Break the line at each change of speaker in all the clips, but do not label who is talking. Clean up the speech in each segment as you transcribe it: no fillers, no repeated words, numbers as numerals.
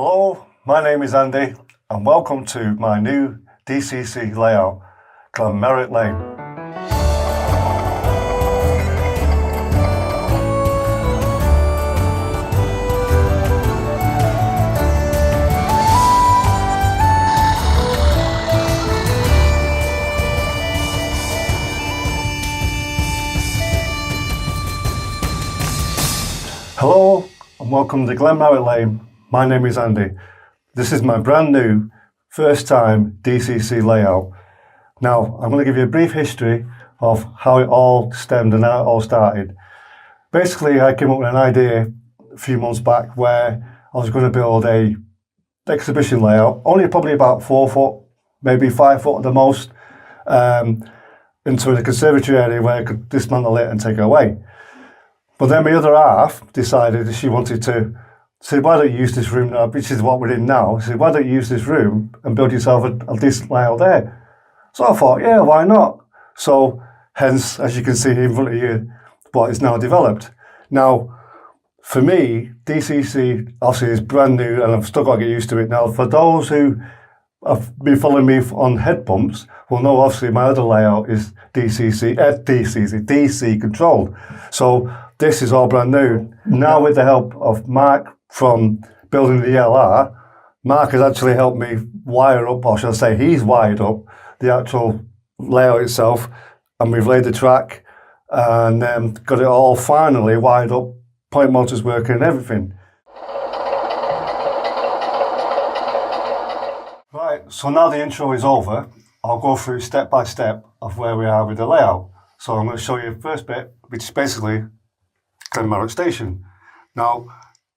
Hello, my name is Andy and welcome to my new DCC layout, Glenmaroch Lane. Hello and welcome to Glenmaroch Lane. My name is Andy. This is my brand new first time DCC layout. Now I'm going to give you a brief history of how it all stemmed and how it all started. Basically I came up with an idea a few months back where I was going to build a exhibition layout, only probably about 4 foot, maybe 5 foot at the most, into a conservatory area where I could dismantle it and take it away. But then my other half decided that she wanted to say, why don't you use this room now, which is what we're in now. She said, why don't you use this room and build yourself a decent layout there? So I thought, yeah, why not? So hence, as you can see in front of you, what is now developed. Now, for me, DCC obviously is brand new and I've still got to get used to it. Now, for those who have been following me on head pumps, will know obviously my other layout is DC controlled. So this is all brand new. Now with the help of Mark from building the LR, Mark has actually helped me wire up, or shall I say he's wired up the actual layout itself, and we've laid the track and got it all finally wired up, point motors working and everything. Right, so now the intro is over, I'll go through step by step of where we are with the layout. So I'm going to show you the first bit, which is basically Glenmorach Station. Now,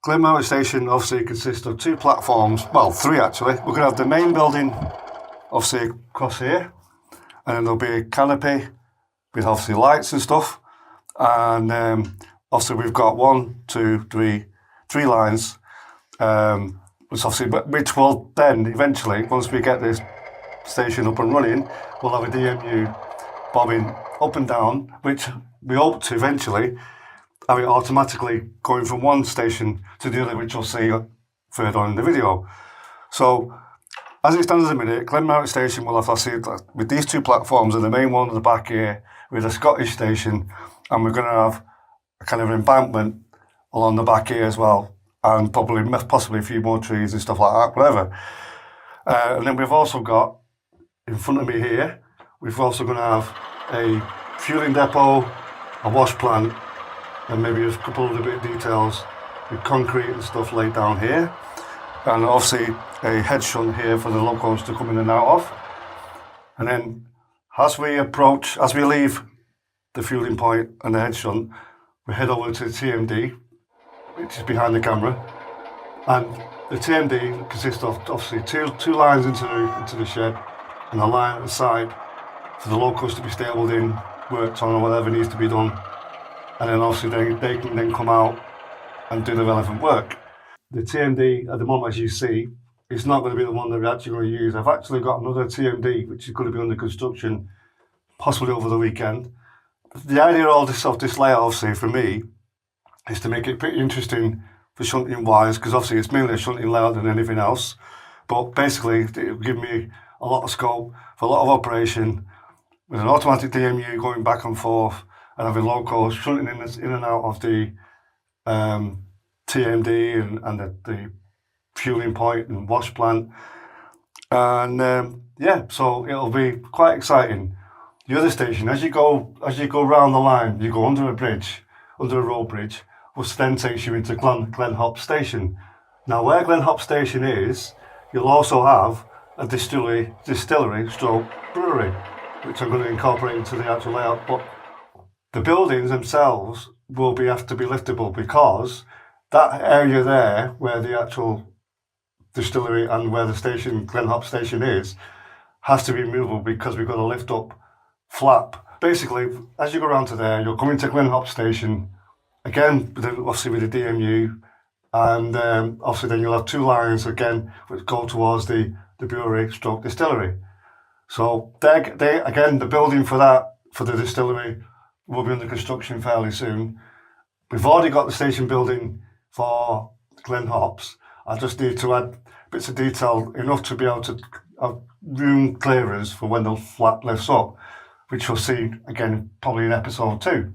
Glenmorach Station obviously consists of 2 platforms, well 3 actually. We're going to have the main building obviously across here, and then there'll be a canopy with obviously lights and stuff. And obviously we've got 3 lines, which will then eventually, once we get this station up and running, we'll have a DMU bobbing up and down, which we hope to eventually have it automatically going from one station to the other, which you'll see further on in the video. So, as it stands at the minute, Glenmorach Station will have to see with these 2 platforms and the main one at the back here with a Scottish station, and we're going to have a kind of embankment along the back here as well, and possibly a few more trees and stuff like that, whatever. And then we've also got, in front of me here, we've also going to have a fueling depot, a wash plant, and maybe a couple of other bit of details with concrete and stuff laid down here. And obviously a head shunt here for the locos to come in and out of. And then as we leave the fueling point and the head shunt, we head over to the TMD, which is behind the camera. And the TMD consists of obviously two lines into the shed and a line at the side for the locos to be stabled in, worked on, or whatever needs to be done. And then obviously they can then come out and do the relevant work. The TMD at the moment, as you see, is not going to be the one that we're actually going to use. I've actually got another TMD which is going to be under construction, possibly over the weekend. The idea of this layout, obviously, for me, is to make it pretty interesting for shunting wise, because obviously it's mainly a shunting layout than anything else. But basically, it will give me a lot of scope for a lot of operation with an automatic DMU going back and forth, and having locos shunting in and out of the TMD and the fueling point and wash plant. And yeah, so it'll be quite exciting. The other station, as you go round the line, you go under a road bridge, which then takes you into Glenmorach Station. Now where Glenmorach Station is, you'll also have a distillery stroke brewery, which I'm going to incorporate into the actual layout. But the buildings themselves will have to be liftable, because that area there where the actual distillery and where the station, Glenmorach Station is, has to be movable, because we've got a lift up flap. Basically, as you go around to there, you'll come into Glenmorach Station, again, obviously with the DMU, and obviously then you'll have 2 lines again which go towards the brewery stroke distillery. So again, the building for the distillery will be under construction fairly soon. We've already got the station building for Glenmorach. I just need to add bits of detail enough to be able to have room clearance for when the flap lifts up, which you'll see again probably in episode 2.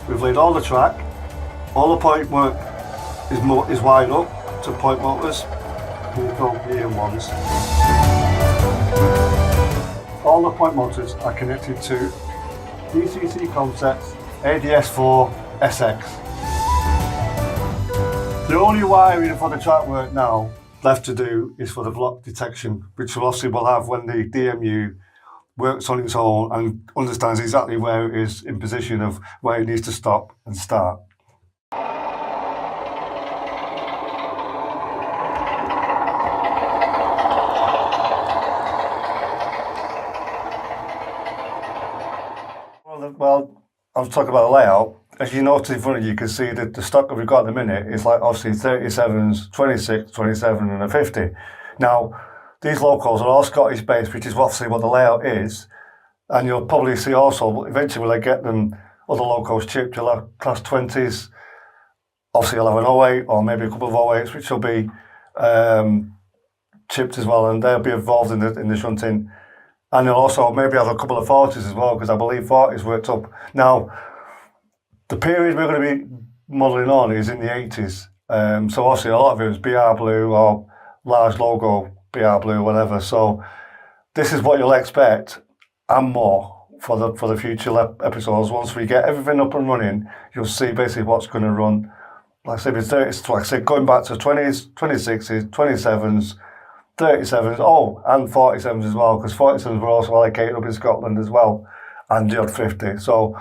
We've laid all the track, all the point work is wired up to point motors, the ones. All the point motors are connected to DCC Concepts ADS4 SX. The only wiring for the track work now left to do is for the block detection, which obviously we'll have when the DMU works on its own and understands exactly where it is in position of where it needs to stop and start. Well, I was talking about the layout. As you notice in front of you, you can see that the stock that we've got at the minute is like obviously 37s, 26, 27 and a 50. Now, these locals are all Scottish based, which is obviously what the layout is. And you'll probably see also, eventually when I get them, other locals chipped, you'll have class 20s. Obviously you'll have an 08 or maybe a couple of 08s, which will be chipped as well, and they'll be involved in the shunting. And you'll also maybe have a couple of 40s as well, because I believe 40s worked up. Now, the period we're going to be modelling on is in the 80s. So obviously a lot of it was BR Blue or large logo BR Blue, whatever. So this is what you'll expect and more for the future episodes. Once we get everything up and running, you'll see basically what's going to run. Like I said, with 30s, like I said, going back to 20s, 26s, 27s, 37s, and 47s as well, because 47s were also allocated up in Scotland as well, and the odd 50. So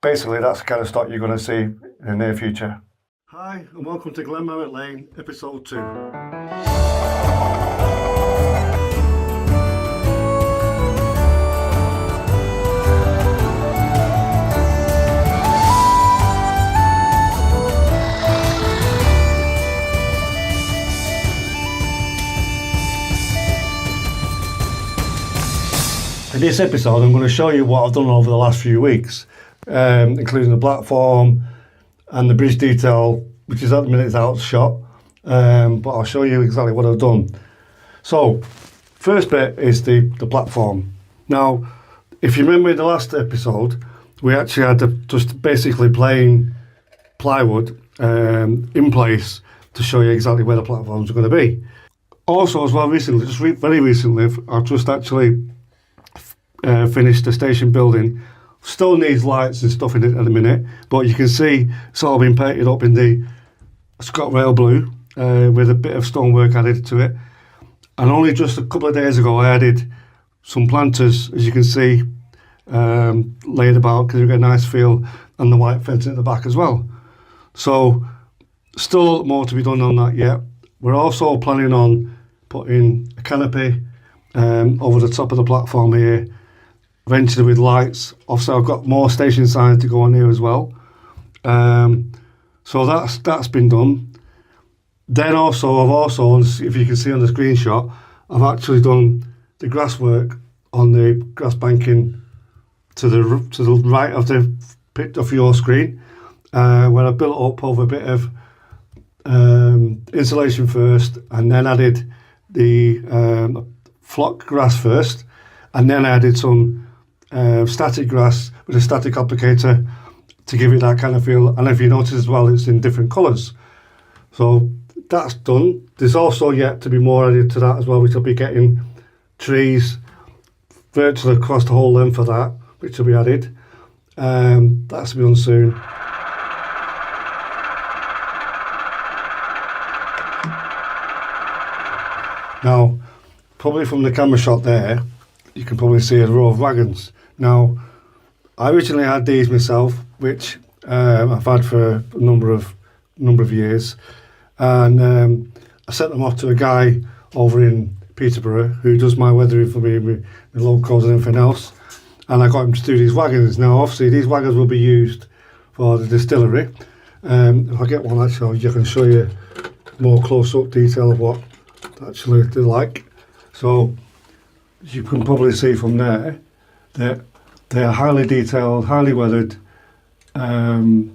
basically that's the kind of stock you're going to see in the near future. Hi, and welcome to Glenmaroch Lane, episode 2. In this episode, I'm going to show you what I've done over the last few weeks, including the platform and the bridge detail, which is at the minute is out of shot, but I'll show you exactly what I've done. So, first bit is the platform. Now, if you remember in the last episode, we actually had just basically plain plywood in place to show you exactly where the platforms are going to be. Also, as well, recently, very recently, I've just actually finished the station building. Still needs lights and stuff in it at the minute, but you can see it's all been painted up in the ScotRail blue with a bit of stonework added to it. And only just a couple of days ago I added some planters, as you can see, laid about, because you get a nice feel, and the white fencing at the back as well. So still more to be done on that yet. We're also planning on putting a canopy over the top of the platform here, eventually with lights. Also, I've got more station signs to go on here as well. So that's been done. Then also, if you can see on the screenshot, I've actually done the grass work on the grass banking to the right of your screen, where I built up over a bit of insulation first, and then added the flock grass first, and then I added some static grass with a static applicator to give it that kind of feel. And if you notice as well, it's in different colours. So that's done. There's also yet to be more added to that as well, which will be getting trees virtually across the whole length of that, which will be added. That's to be done soon. Now, probably from the camera shot there, you can probably see a row of wagons. Now, I originally had these myself, which I've had for a number of years, and I sent them off to a guy over in Peterborough who does my weathering for me with the locals and everything else, and I got him to do these wagons. Now, obviously, these wagons will be used for the distillery. If I get one, actually, I can show you more close-up detail of what actually they're like. So you can probably see from there that they are highly detailed, highly weathered, and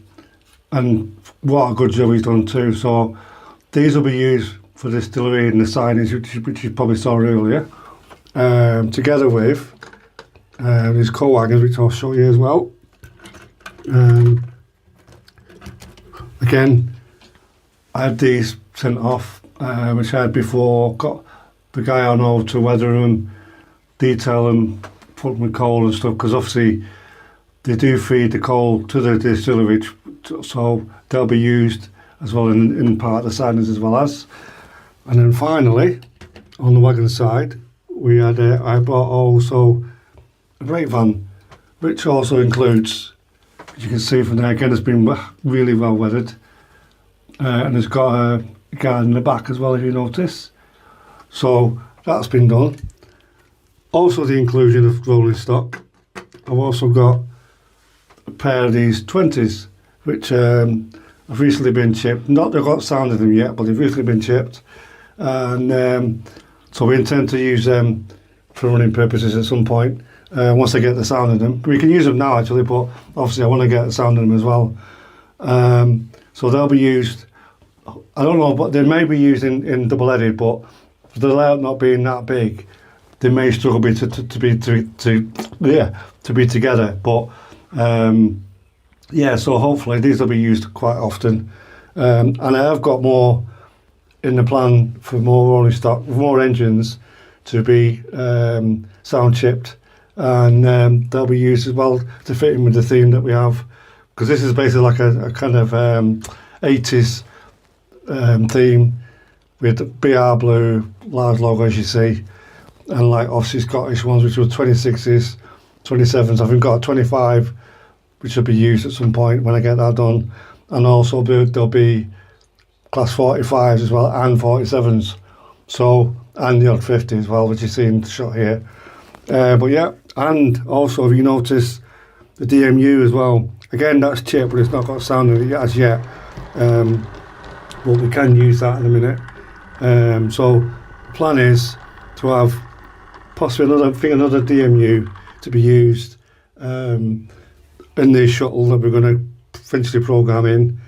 what a good job he's done too. So these will be used for the distillery and the signage, which you probably saw earlier, together with these co-wagons, which I'll show you as well. Again, I had these sent off, which I had before, got the guy on over to weather them, detail them, put them with coal and stuff, because obviously they do feed the coal to the distillery, so they'll be used as well in part of the signage as well as. And then finally, on the wagon side, we had I bought also a brake van, which also includes, as you can see from there, again, it's been really well weathered, and it's got a guard in the back as well, if you notice. So that's been done. Also, the inclusion of rolling stock. I've also got a pair of these 20s, which have recently been chipped. Not they've got sound in them yet, but they've recently been chipped, and so we intend to use them for running purposes at some point once I get the sound in them. We can use them now actually, but obviously I want to get the sound in them as well. So they'll be used. I don't know, but they may be used in double-headed, but the layout not being that big, they may struggle to be together. But yeah, so hopefully these will be used quite often, and I have got more in the plan for more rolling stock, more engines to be sound chipped, and they'll be used as well to fit in with the theme that we have, because this is basically like a kind of 80s theme with BR blue, large logo as you see, and like obviously Scottish ones which were 26s, 27s. I've got a 25 which will be used at some point when I get that done, and also there'll be class 45s as well and 47s, so, and the odd 50 as well, which you see in the shot here. But yeah, and also if you notice the DMU as well, again that's chipped but it's not got sound in it as yet, but we can use that in a minute. So the plan is to have possibly another DMU to be used in the shuttle that we're going to eventually program in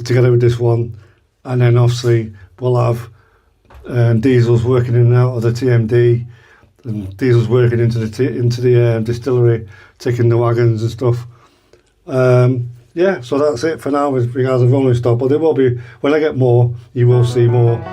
together with this one, and then obviously we'll have diesels working in and out of the TMD, and diesels working into the distillery, taking the wagons and stuff. Yeah, so that's it for now with regards to rolling stock, but there will be, when I get more, you will see more.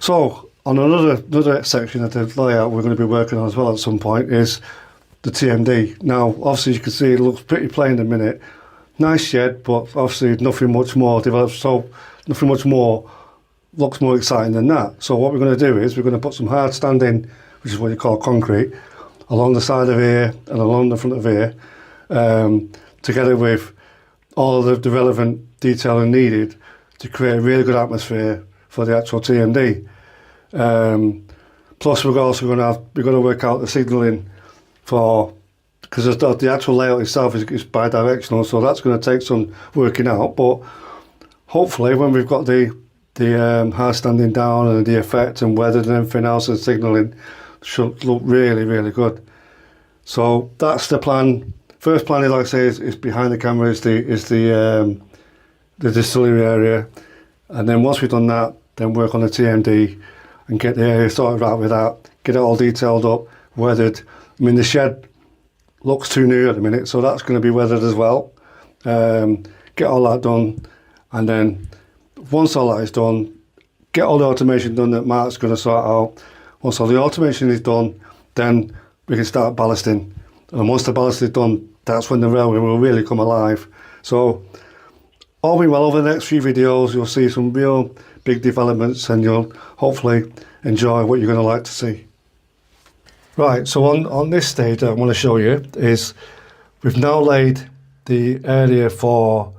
So on another section of the layout we're going to be working on as well at some point is the TMD. Now obviously you can see it looks pretty plain in a minute. Nice shed, but obviously nothing much more developed, so nothing much more looks more exciting than that. So what we're going to do is we're going to put some hard standing, which is what you call concrete, along the side of here and along the front of here, together with all of the relevant detailing needed to create a really good atmosphere for the actual TMD. Plus we're also going to work out the signalling for, because the actual layout itself is bi-directional, so that's going to take some working out, but hopefully when we've got the hard standing down and the effect and weathered and everything else, and signalling should look really, really good. So that's the plan. First plan, like I say, is behind the camera, is the distillery area, and then once we've done that, then work on the TMD and get the area sorted out with that, get it all detailed up, weathered. I mean, the shed looks too new at the minute, so that's going to be weathered as well. Get all that done, and then once all that is done, get all the automation done that Mark's going to sort out. Once all the automation is done, then we can start ballasting. And once the ballast is done, that's when the railway will really come alive. So all being well, over the next few videos, you'll see some real big developments, and you'll hopefully enjoy what you're going to like to see. Right, so on this stage, I want to show you is we've now laid the area for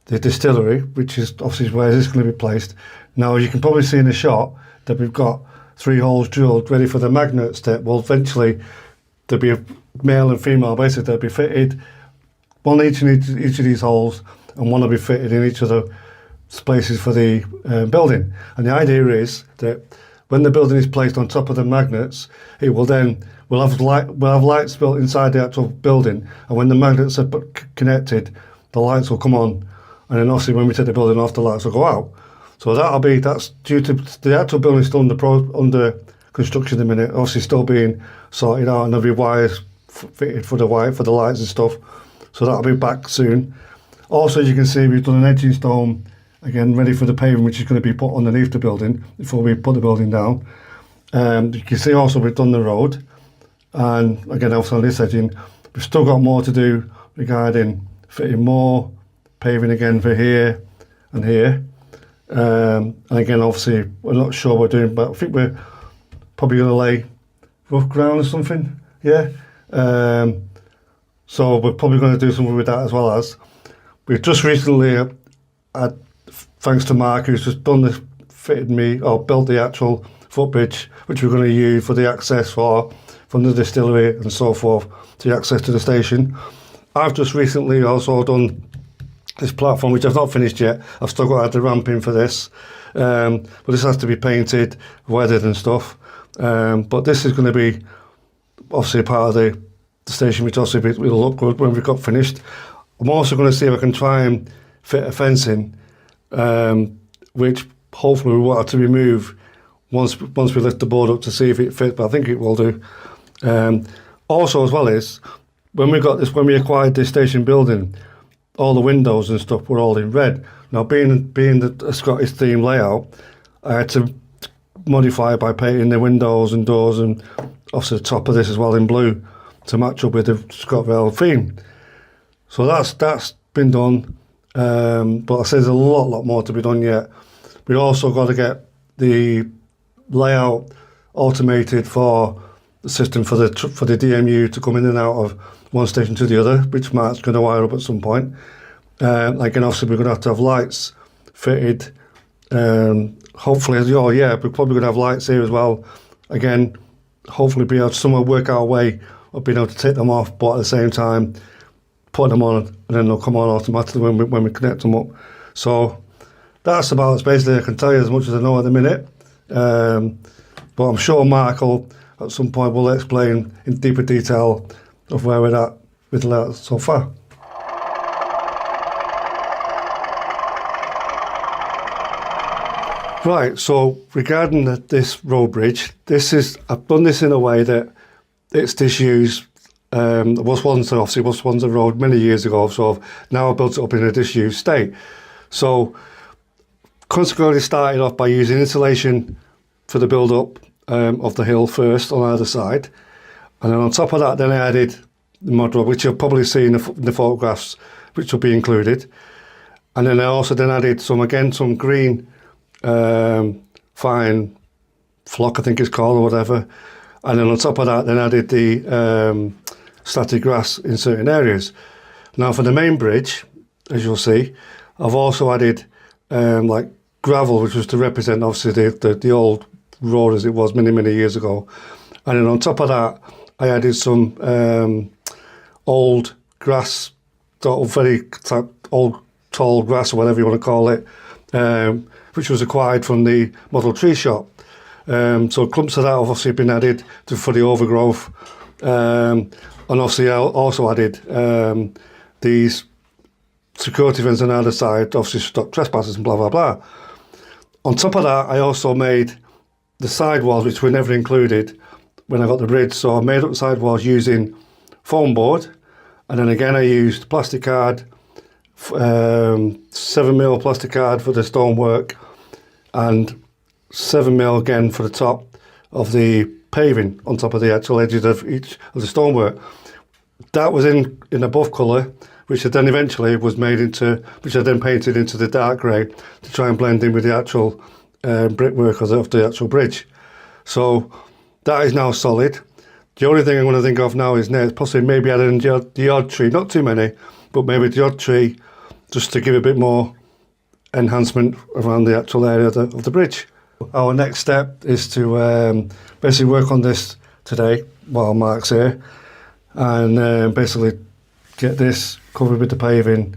the distillery, which is obviously where this is going to be placed. Now you can probably see in the shot that we've got 3 holes drilled ready for the magnets that will eventually, there'll be a male and female, basically they'll be fitted, one each in each of these holes, and one will be fitted in each of the places for the building. And the idea is that when the building is placed on top of the magnets, it will then, we'll have lights built inside the actual building, and when the magnets are connected, the lights will come on, and then obviously when we take the building off, the lights will go out. So that's due to the actual building still under construction at the minute, obviously still being sorted out, and there'll be wires fitted for the lights and stuff. So that'll be back soon. Also, as you can see, we've done an edging stone, again, ready for the paving, which is going to be put underneath the building before we put the building down. You can see also we've done the road, and again, also on this edging, we've still got more to do regarding fitting more paving again for here and here. And again, obviously, we're not sure what we're doing, but I think we're probably going to lay rough ground or something, yeah. So we're probably going to do something with that, as well as we've just recently thanks to Mark, who's just built the actual footbridge, which we're going to use for the access from the distillery and so forth to access to the station. I've just recently also done this platform, which I've not finished yet. I've still got to add the ramp in for this, but this has to be painted, weathered and stuff. But this is going to be obviously a part of the station, which also will look good when we've got finished. I'm also going to see if I can try and fit a fencing, which hopefully we want to remove once we lift the board up to see if it fits, but I think it will do. Also, as well as when we acquired this station building, all the windows and stuff were all in red. Now, being the Scottish theme layout, I had to modify it by painting the windows and doors and off the top of this as well in blue to match up with the ScotRail theme. So that's been done, but I say there's a lot more to be done yet. We also got to get the layout automated for the system for the DMU to come in and out of one station to the other, which Mark's going to wire up at some point. Again, obviously we're going to have lights fitted. Hopefully, we're probably going to have lights here as well. Again, hopefully be able to somewhere work our way of being able to take them off, but at the same time put them on, and then they'll come on automatically when we connect them up. So that's about it. Basically, I can tell you as much as I know at the minute. But I'm sure Mark will, at some point, will explain in deeper detail of where we're at with the layout so far. Right, so regarding this road bridge, I've done this in a way that it's disused. It was once a road many years ago, so now I've built it up in a disused state. So consequently started off by using insulation for the build up of the hill first on either side, and then on top of that then I added the mud rod, which you'll probably see in the photographs, which will be included. And then I also then added some green fine flock, I think it's called, or whatever. And then on top of that then added the static grass in certain areas. Now for the main bridge, as you'll see, I've also added like gravel, which was to represent obviously the old road as it was many years ago. And then on top of that I added some old grass, sort of very old tall grass or whatever you want to call it, which was acquired from the model tree shop. So clumps of that have obviously been added for the overgrowth, and obviously I also added these security fence on the other side, obviously to stop trespassers and blah blah blah. On top of that I also made the sidewalls, which were never included when I got the bridge. So I made up the sidewalls using foam board, and then again I used plastic card, 7mm plastic card for the stonework, and 7mm again for the top of the paving on top of the actual edges of each of the stonework. That was in a buff colour, which I then eventually was made into, which I then painted into the dark grey to try and blend in with the actual brickwork of the actual bridge. So that is now solid. The only thing I'm going to think of now is next, possibly maybe adding the odd tree, not too many, but maybe the odd tree, just to give a bit more enhancement around the actual area of the bridge. Our next step is to basically work on this today while Mark's here, and basically get this covered with the paving,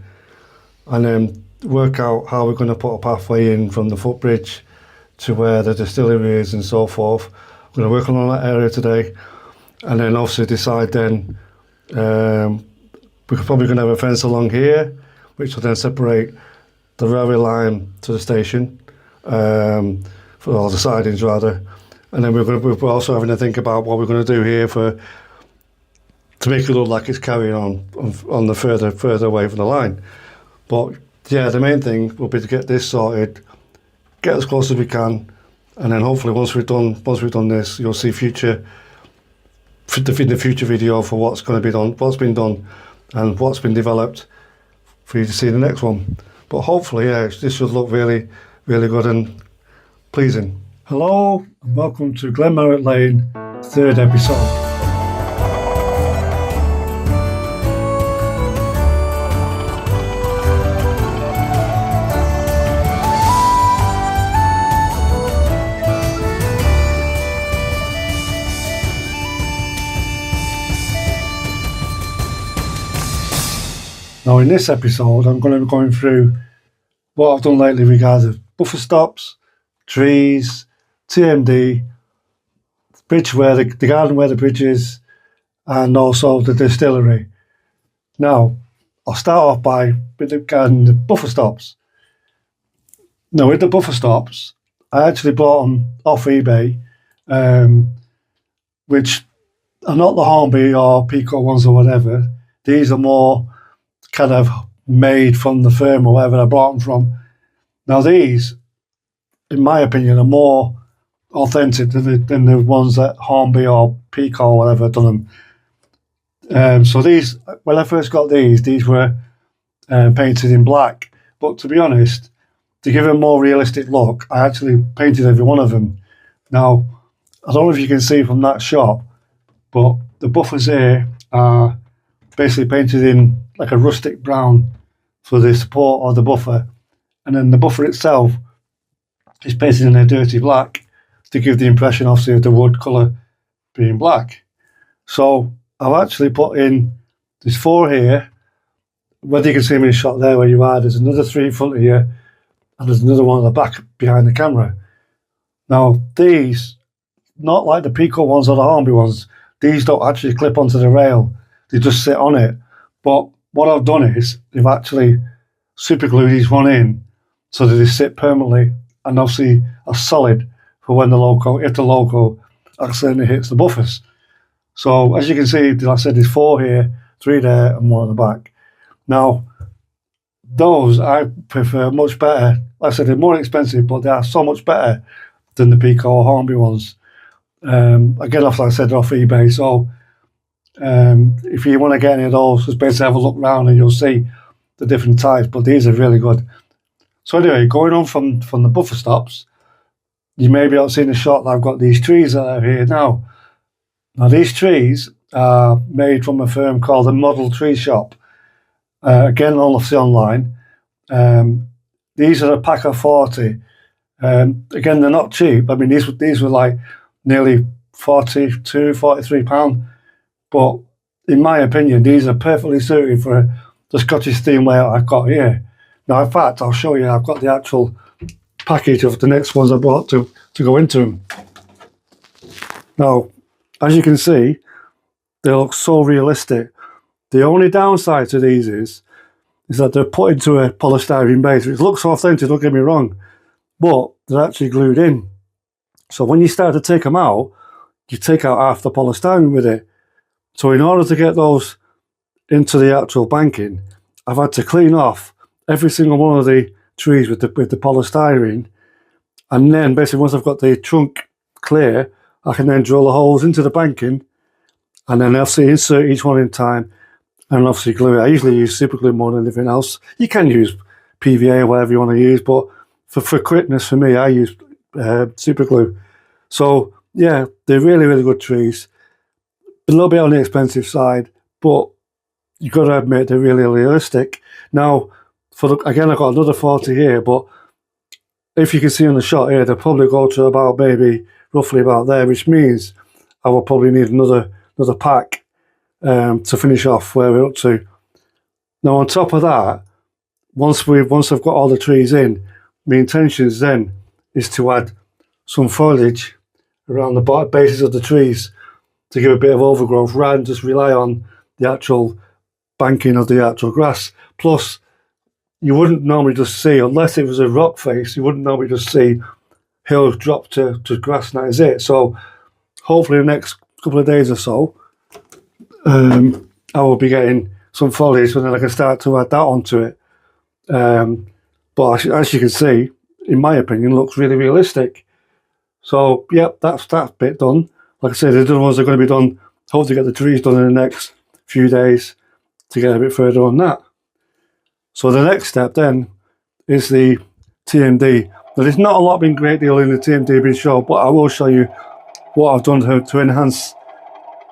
and then work out how we're going to put a pathway in from the footbridge to where the distillery is and so forth. We're going to work on that area today, and then obviously decide then we're probably going to have a fence along here, which will then separate the railway line to the station, for all the sidings rather. And then we're also having to think about what we're going to do here to make it look like it's carrying on the further away from the line. But yeah, the main thing will be to get this sorted, get as close as we can, and then hopefully once we've done this, you'll see the future video for what's going to be done, what's been done, and what's been developed for you to see in the next one. But hopefully, yeah, this should look really good and pleasing. Hello and welcome to Glenmaroch Lane, 3rd episode. Now in this episode I'm going to be going through what I've done lately regarding buffer stops, trees, TMD, bridge where the garden where the bridge is, and also the distillery. Now I'll start off by regarding the buffer stops. Now with the buffer stops, I actually bought them off eBay, which are not the Hornby or Pico ones or whatever. These are more kind of made from the firm or wherever I bought them from. Now these, in my opinion, are more authentic than the ones that Hornby or Pico or whatever have done them. So these, when I first got these were painted in black. But to be honest, to give a more realistic look, I actually painted every one of them. Now, I don't know if you can see from that shot, but the buffers here are basically painted in like a rustic brown for the support of the buffer, and then the buffer itself is painted in a dirty black to give the impression obviously of the wood colour being black. So I've actually put in, there's 4 here, whether you can see them in the shot there where you are, there's another 3 in front of you, and there's another one at the back behind the camera. Now these, not like the Pico ones or the Hornby ones, these don't actually clip onto the rail, they just sit on it. But what I've done is they've actually super glued each one in so that they sit permanently and obviously are solid for when if the loco accidentally hits the buffers. So as you can see, like I said, there's 4 here, 3 there, and 1 at the back. Now those I prefer much better. Like I said, they're more expensive, but they are so much better than the Pico Hornby ones. Again, like I said, they're off eBay. So if you want to get any of those, just basically have a look around and you'll see the different types. But these are really good. So anyway, going on from the buffer stops, you may be able to see in the shot that I've got these trees that are here now. Now these trees are made from a firm called the Model Tree Shop. Again, obviously online. These are a pack of 40. Again, they're not cheap. I mean, these were like nearly 42, 43 pounds. But in my opinion, these are perfectly suited for the Scottish theme layout I've got here. Now, in fact, I'll show you. I've got the actual package of the next ones I bought to go into them. Now, as you can see, they look so realistic. The only downside to these is that they're put into a polystyrene base, which looks authentic, don't get me wrong, but they're actually glued in. So when you start to take them out, you take out half the polystyrene with it. So in order to get those into the actual banking, I've had to clean off every single one of the trees with the polystyrene, and then basically once I've got the trunk clear, I can then drill the holes into the banking, and then obviously insert each one in time, and obviously glue it. I usually use super glue more than anything else. You can use PVA or whatever you want to use, but for quickness for me, I use super glue. So yeah, they're really, really good trees. A little bit on the expensive side, but you've got to admit they're really realistic. Now, again, I've got another 40 here, but if you can see on the shot here, they'll probably go to about maybe roughly about there, which means I will probably need another pack to finish off where we're up to. Now, on top of that, once I've got all the trees in, my intention then is to add some foliage around the bases of the trees to give a bit of overgrowth, rather than just rely on the actual banking of the actual grass. Plus, you wouldn't normally just see, unless it was a rock face, you wouldn't normally just see hills drop to grass, and that is it. So hopefully the next couple of days or so, I will be getting some foliage, and then I can start to add that onto it. But as you can see, in my opinion, looks really realistic. So yep, that's that bit done. Like I said, the other ones are going to be done. Hope to get the trees done in the next few days to get a bit further on that. So the next step then is the TMD. Now, there's not a lot been great deal in the TMD being shown, but I will show you what I've done to enhance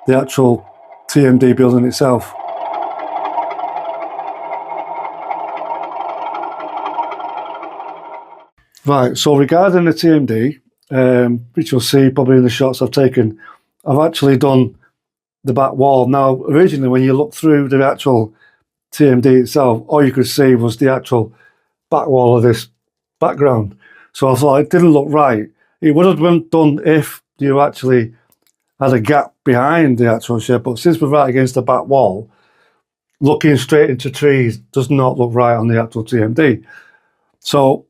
the actual TMD building itself. Right, so regarding the TMD, which you'll see probably in the shots I've taken, I've actually done the back wall. Now, originally when you look through the actual TMD itself, all you could see was the actual back wall of this background. So I thought it didn't look right. It would have been done if you actually had a gap behind the actual shed, but since we're right against the back wall, looking straight into trees does not look right on the actual TMD. So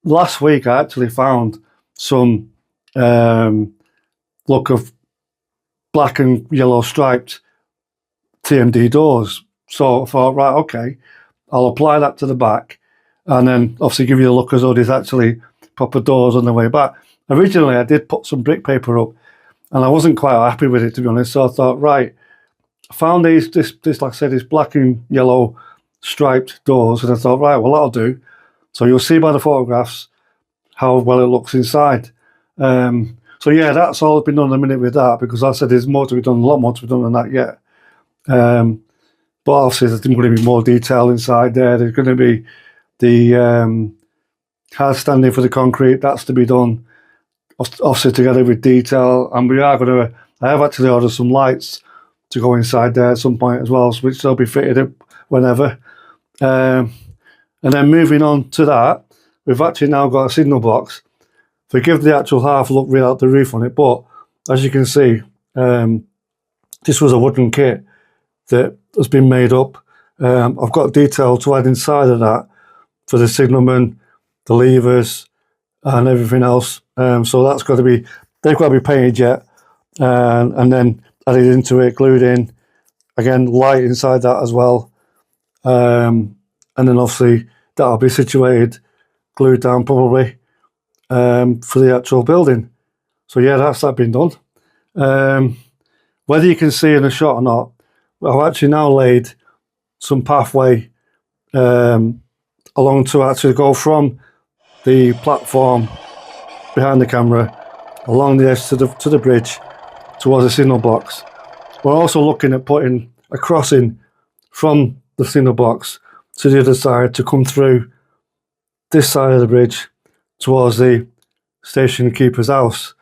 last week I actually found some look of black and yellow striped TMD doors. So I thought, right, okay, I'll apply that to the back, and then obviously give you a look as though there's actually proper doors on the way back. Originally, I did put some brick paper up, and I wasn't quite happy with it, to be honest. So I thought, right, I found this like I said, this black and yellow striped doors, and I thought, right, well, that'll do. So you'll see by the photographs how well it looks inside. So yeah, that's all that's been done in a minute with that, because I said there's more to be done, a lot more to be done than that yet. But obviously there's going to be more detail inside there. There's going to be the hard standing for the concrete, that's to be done, obviously together with detail. And we are going to, I have actually ordered some lights to go inside there at some point as well, which they'll be fitted up whenever. And then moving on to that, we've actually now got a signal box. Forgive the actual half look without the roof on it, but as you can see, this was a wooden kit that has been made up. I've got detail to add inside of that for the signalman, the levers, and everything else. So that's got to be, they've got to be painted yet, and then added into it, glued in. Again, light inside that as well. And then obviously that'll be situated, glued down probably. for the actual building. So yeah, that's that been done. Whether you can see in the shot or not, I've actually now laid some pathway along to actually go from the platform behind the camera along the edge to the bridge towards the signal box. We're also looking at putting a crossing from the signal box to the other side to come through this side of the bridge towards the station keeper's house.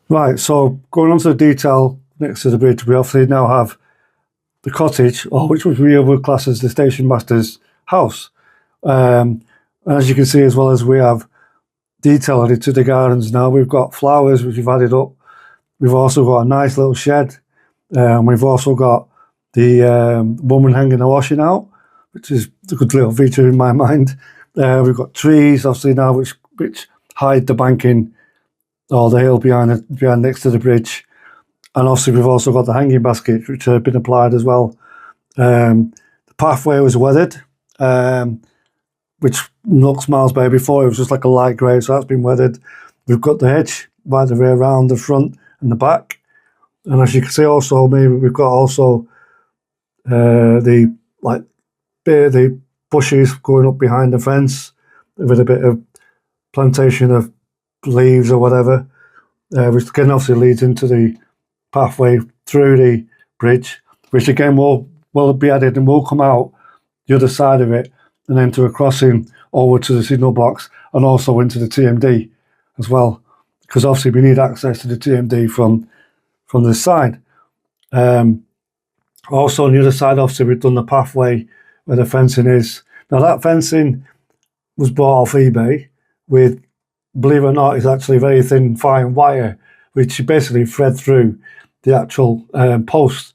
Right, so going on to the detail next to the bridge, we obviously now have the cottage, or which we would class as the station master's house. And as you can see, as well as we have detail added to the gardens now, we've got flowers which we've added up. We've also got a nice little shed. We've also got the woman hanging the washing out, which is a good little feature in my mind. We've got trees, obviously now, which hide the banking or the hill behind next to the bridge. And obviously we've also got the hanging baskets, which have been applied as well. The pathway was weathered, which looks miles better. Before it was just like a light grey, so that's been weathered. We've got the hedge right the way around the front and the back. And as you can see also, maybe we've got also the bushes going up behind the fence with a bit of plantation of leaves or whatever, which again obviously leads into the pathway through the bridge, which again will be added and will come out the other side of it and then to a crossing over to the signal box and also into the TMD as well, because obviously we need access to the TMD from this side. Also on the other side, obviously we've done the pathway where the fencing is. Now that fencing was bought off eBay with, believe it or not, is actually very thin, fine wire, which you basically thread through the actual post.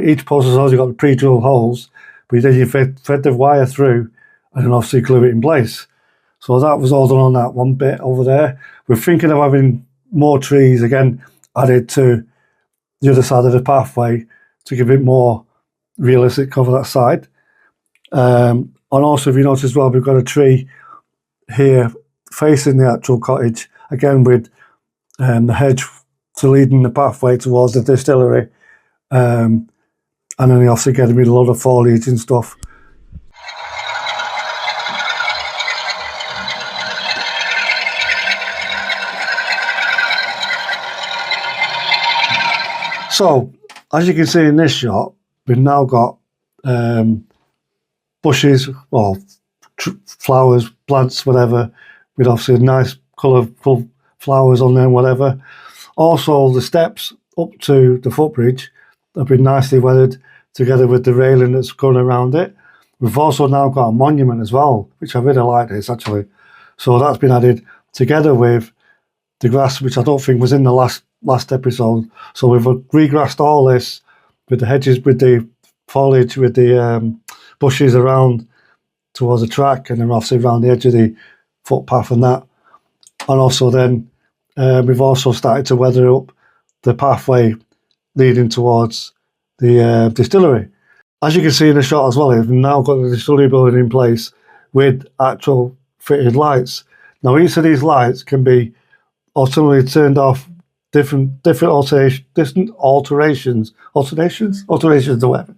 Each post has also got the pre-drilled holes, but then you thread the wire through and then obviously glue it in place. So that was all done on that one bit over there. We're thinking of having more trees again added to the other side of the pathway to give it more realistic cover that side. And also, if you notice as well, we've got a tree here facing the actual cottage, again with the hedge to leading the pathway towards the distillery, and then obviously getting rid of a lot of foliage and stuff. So, as you can see in this shot, we've now got bushes, or flowers, plants, whatever, with obviously nice colourful flowers on them, whatever. Also, the steps up to the footbridge have been nicely weathered together with the railing that's going around it. We've also now got a monument as well, which I really like this actually. So that's been added together with the grass, which I don't think was in the last episode. So we've regrassed all this with the hedges, with the foliage, with the bushes around towards the track, and then obviously around the edge of the footpath and that. And also then we've also started to weather up the pathway leading towards the distillery. As you can see in the shot as well, we've now got the distillery building in place with actual fitted lights. Now each of these lights can be alternately turned off, different alterations or whatever.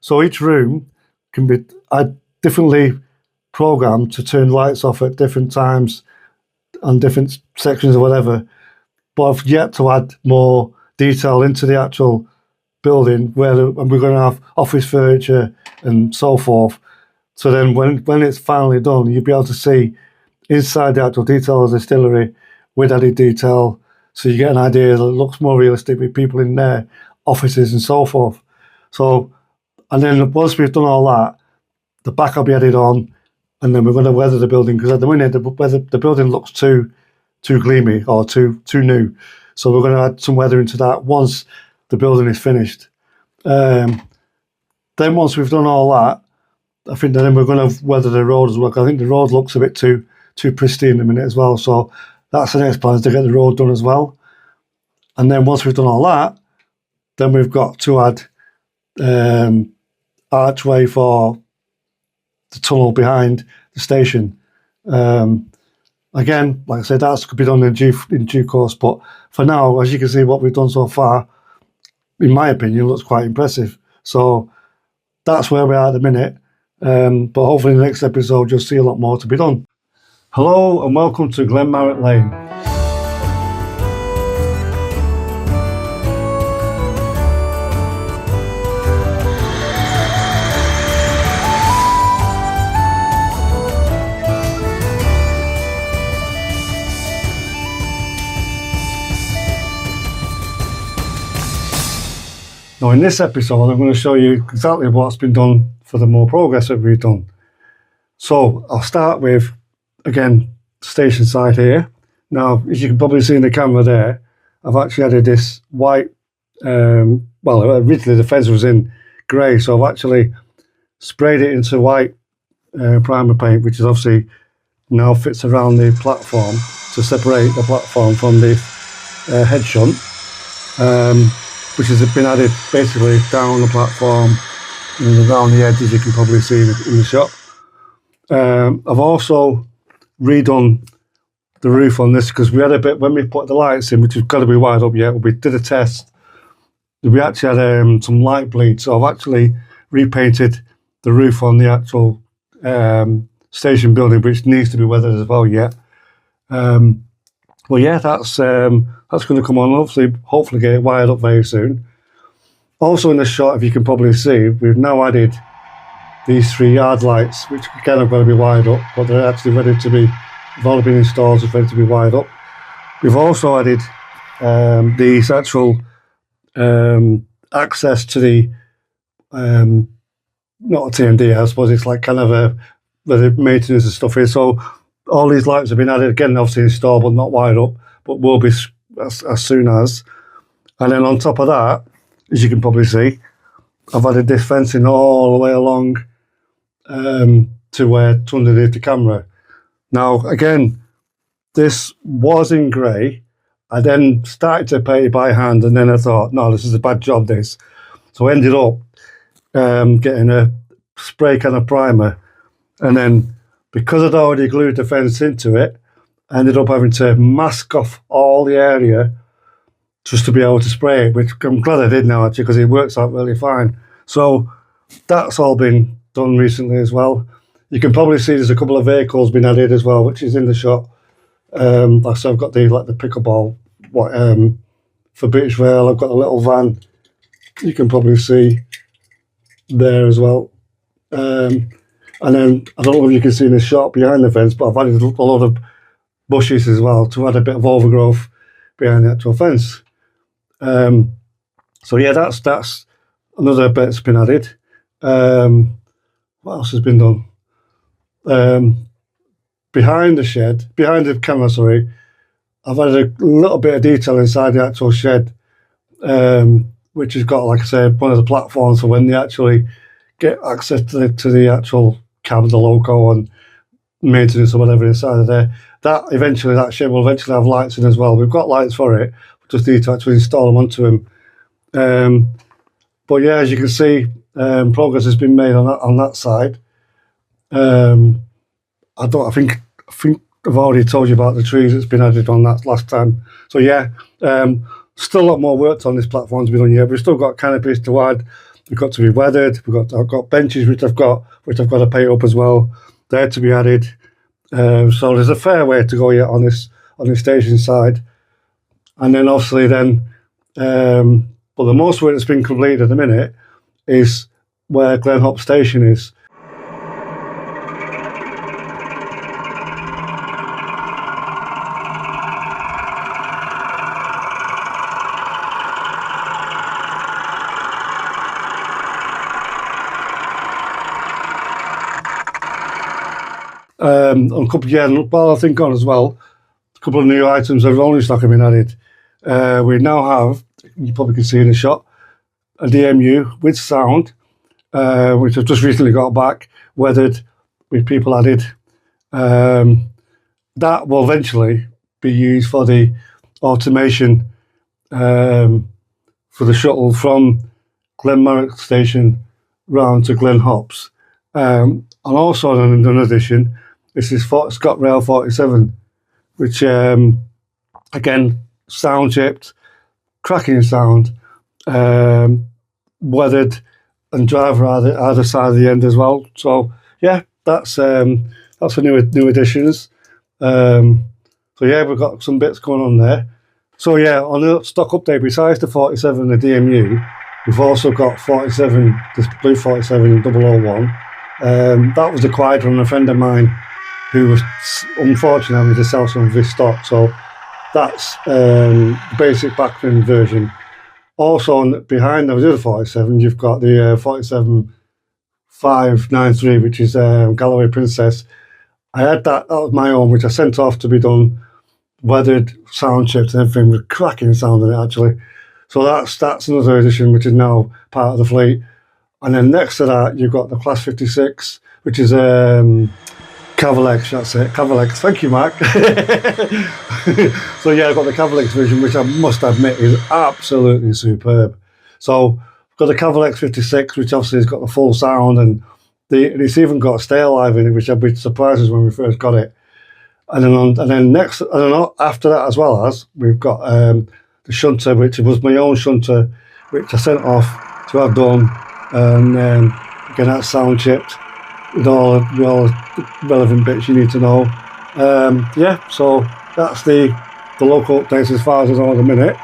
So each room can be differently programmed to turn lights off at different times on different sections or whatever. But I've yet to add more detail into the actual building where we're going to have office furniture and so forth. So then when it's finally done, you'll be able to see inside the actual detail of the distillery with added detail, so you get an idea that it looks more realistic with people in there, offices and so forth. So, and then once we've done all that, the back will be added on, and then we're going to weather the building, because at the minute the building looks too gleamy or too new. So we're going to add some weather into that once the building is finished. Then once we've done all that, I think then we're going to weather the road as well. I think the road looks a bit too pristine in a minute as well. So that's the next plan, is to get the road done as well. And then once we've done all that, then we've got to add archway for the tunnel behind the station. Again, like I said, that could be done in due course. But for now, as you can see, what we've done so far, in my opinion, looks quite impressive. So that's where we are at the minute. But hopefully in the next episode, you'll see a lot more to be done. Hello and welcome to Glenmaroch Lane. Now in this episode, I'm going to show you exactly what's been done for the more progress that we've done. So I'll start with, again, station side here. Now, as you can probably see in the camera there, I've actually added this white, well, originally the fence was in grey, so I've actually sprayed it into white primer paint, which is obviously now fits around the platform to separate the platform from the head shunt, which has been added basically down the platform and around the edges, you can probably see in the shot. I've also redone the roof on this, because we had a bit, when we put the lights in, which has got to be wired up yet, we did a test, we actually had some light bleed, so I've actually repainted the roof on the actual station building, which needs to be weathered as well yet. Well, yeah, that's going to come on, hopefully get it wired up very soon. Also in the shot, if you can probably see, we've now added these 3 yard lights, which again have got to be wired up, but they're actually ready to be, they've already been installed, so it's ready to be wired up. We've also added these actual access to the, not a TMD, I suppose it's like kind of where the maintenance and stuff is. So all these lights have been added, again, obviously installed, but not wired up, but will be as soon as. And then on top of that, as you can probably see, I've added this fencing all the way along to underneath the camera. Now, again, this was in grey. I then started to paint it by hand, and then I thought, no, this is a bad job, this. So I ended up getting a spray can of primer, and then because I'd already glued the fence into it, I ended up having to mask off all the area just to be able to spray it, which I'm glad I did now, actually, because it works out really fine. So that's all been done recently as well. You can probably see there's a couple of vehicles been added as well, which is in the shot. So I've got the pickleball for British Rail. I've got a little van, you can probably see there as well. And then I don't know if you can see in the shot behind the fence, but I've added a lot of bushes as well to add a bit of overgrowth behind the actual fence. So yeah, that's another bit that's been added. What else has been done? Behind the camera, sorry, I've added a little bit of detail inside the actual shed, which has got, like I said, one of the platforms for when they actually get access to the actual cab, the logo, and maintenance or whatever inside of there. That shed will eventually have lights in as well. We've got lights for it, we just need to actually install them onto them. But yeah, as you can see, progress has been made on that side. I think I've already told you about the trees that's been added on that last time. So yeah, still a lot more work on this platform to be done yet. We've still got canopies to add. They've got to be weathered. I've got benches which I've got to paint up as well. They're to be added. So there's a fair way to go yet on this station side. And then obviously but the most work that's been completed at the minute is where Glenmorach Station is. On a couple, while I think on as well, a couple of new items of rolling stock have been added. We now have, you probably can see in the shot, a DMU with sound, which I've just recently got back, weathered, with people added. That will eventually be used for the automation for the shuttle from Glenmorach Station round to Glenhops. And also in an addition, this is Scott Rail 47, which again, sound chipped, cracking sound, weathered, and driver either side of the end as well. So yeah, that's a new additions. So yeah, we've got some bits going on there. So yeah, on the stock update, besides the 47 and the DMU, we've also got 47, this blue 47 001. That was acquired from a friend of mine who was unfortunately having to sell some of his stock. So that's the basic background version. Also, behind those other 47, you've got the 47593, which is Galloway Princess. I had that was my own, which I sent off to be done, weathered, sound chipped, and everything with cracking sound in it actually. So that's another edition which is now part of the fleet. And then next to that, you've got the Class 56, which is Cavalex, that's it, Cavalex. Thank you, Mark. So yeah, I've got the Cavalex version, which I must admit is absolutely superb. So I've got the Cavalex 56, which obviously has got the full sound, and it's even got Stay Alive in it, which I'd be surprised us when we first got it. And then after that as well as we've got the shunter, which was my own shunter, which I sent off to have done, and again that's sound chipped with all the relevant bits you need to know. Yeah, so that's the local updates as far as I know at the minute.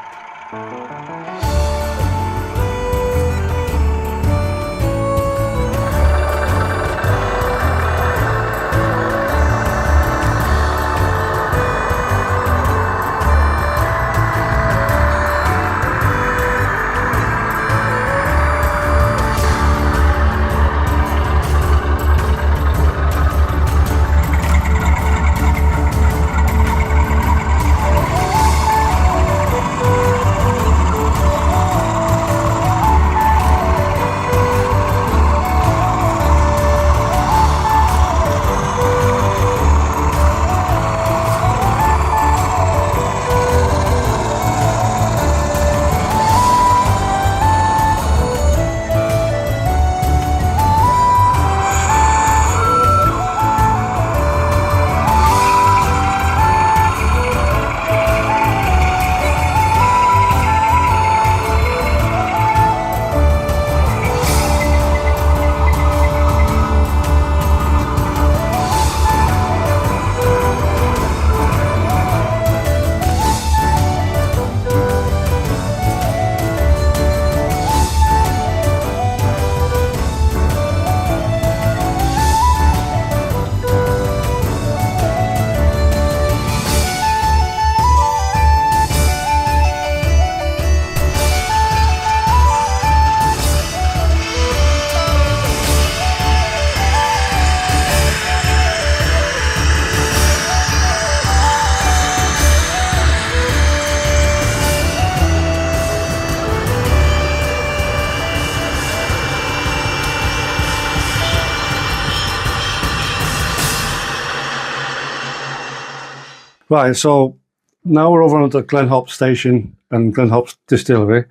Right, so now we're over on the Glenmorach station and Glenmorach distillery.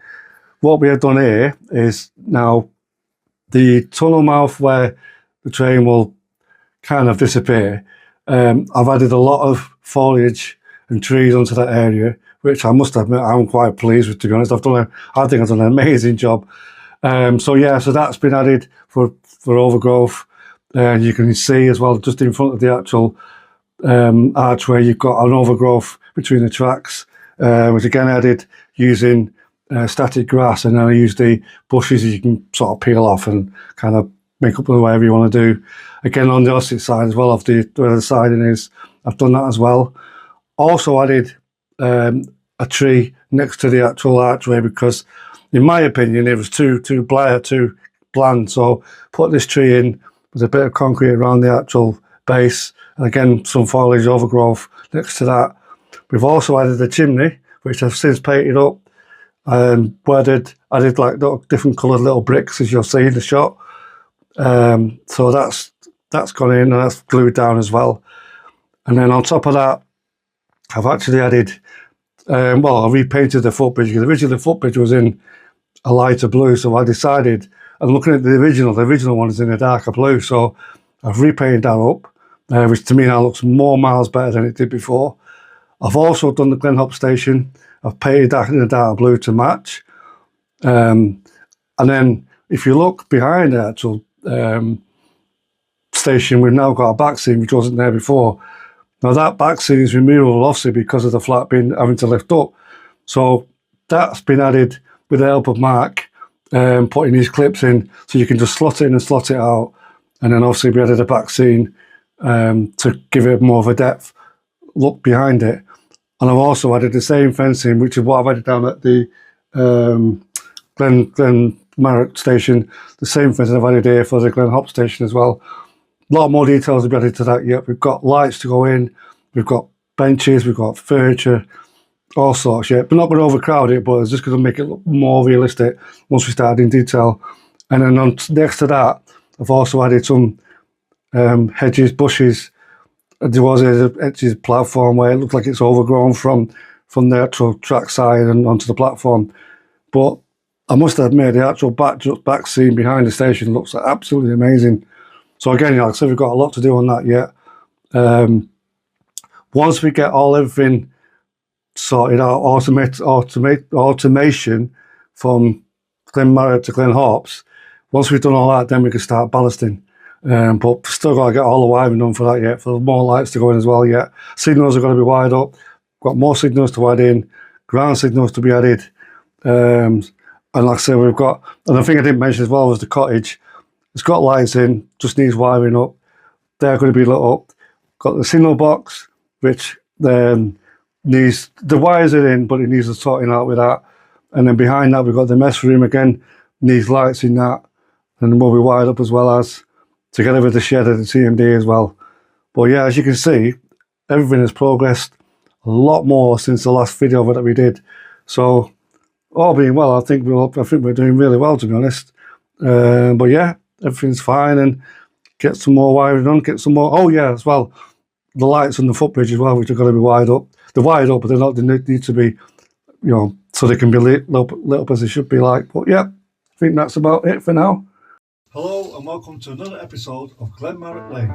What we have done here is now the tunnel mouth where the train will kind of disappear. I've added a lot of foliage and trees onto that area, which I must admit I'm quite pleased with, to be honest. I think I've done an amazing job. So that's been added for overgrowth. And you can see as well, just in front of the actual archway, you've got an overgrowth between the tracks, which again added using static grass, and then I use the bushes you can sort of peel off and kind of make up with whatever you want to do. Again, on the opposite side as well of where the siding is, I've done that as well. Also added a tree next to the actual archway because, in my opinion, it was too bland. So put this tree in with a bit of concrete around the actual base, and again some foliage overgrowth next to that. We've also added a chimney, which I've since painted up and weathered. I did like different coloured little bricks, as you'll see in the shot. So that's gone in and that's glued down as well. And then on top of that, I've actually added, I repainted the footbridge because originally the footbridge was in a lighter blue. So I decided, and looking at the original one is in a darker blue. So I've repainted that up, which to me now looks more miles better than it did before. I've also done the Glenmorach station. I've painted that in a dark blue to match. And then if you look behind the actual station, we've now got a back seam which wasn't there before. Now that back seam is removable, obviously, because of the flat being having to lift up. So that's been added with the help of Mark, putting these clips in, so you can just slot it in and slot it out. And then obviously we added a back seam to give it more of a depth look behind it. And I've also added the same fencing, which is what I've added down at the Glenmorach station. The same fencing I've added here for the Glenmorach station as well. A lot more details to be added to that yet. We've got lights to go in, we've got benches, we've got furniture, all sorts yet. We're not going to overcrowd it, but it's just going to make it look more realistic once we start in detail. And then next to that, I've also added some hedges, bushes. There was a hedges platform where it looked like it's overgrown from the actual track side and onto the platform. But I must admit, the actual back scene behind the station looks absolutely amazing. So again, like I said, we've got a lot to do on that yet. Once we get everything sorted out, automation from Glenmorach to Glenmorach, once we've done all that, then we can start ballasting. But still got to get all the wiring done for that yet, for more lights to go in as well yet. Signals are going to be wired up. Got more signals to add in, ground signals to be added. And like I said, we've got, and the thing I didn't mention as well was the cottage. It's got lights in, just needs wiring up. They're going to be lit up. Got the signal box, which needs, the wires are in, but it needs sorting out with that. And then behind that, we've got the mess room again, needs lights in that, and will be wired up as well as, together with the shed and the TMD as well. But yeah, as you can see, everything has progressed a lot more since the last video that we did. So all being well, I think we're doing really well, to be honest. But yeah, everything's fine, and get some more wiring done, get some more. Oh yeah, as well, the lights on the footbridge as well, which are going to be wired up. They're wired up, but they're not. They need to be, so they can be lit up as they should be like. But yeah, I think that's about it for now. Hello and welcome to another episode of Glenmaroch Lane.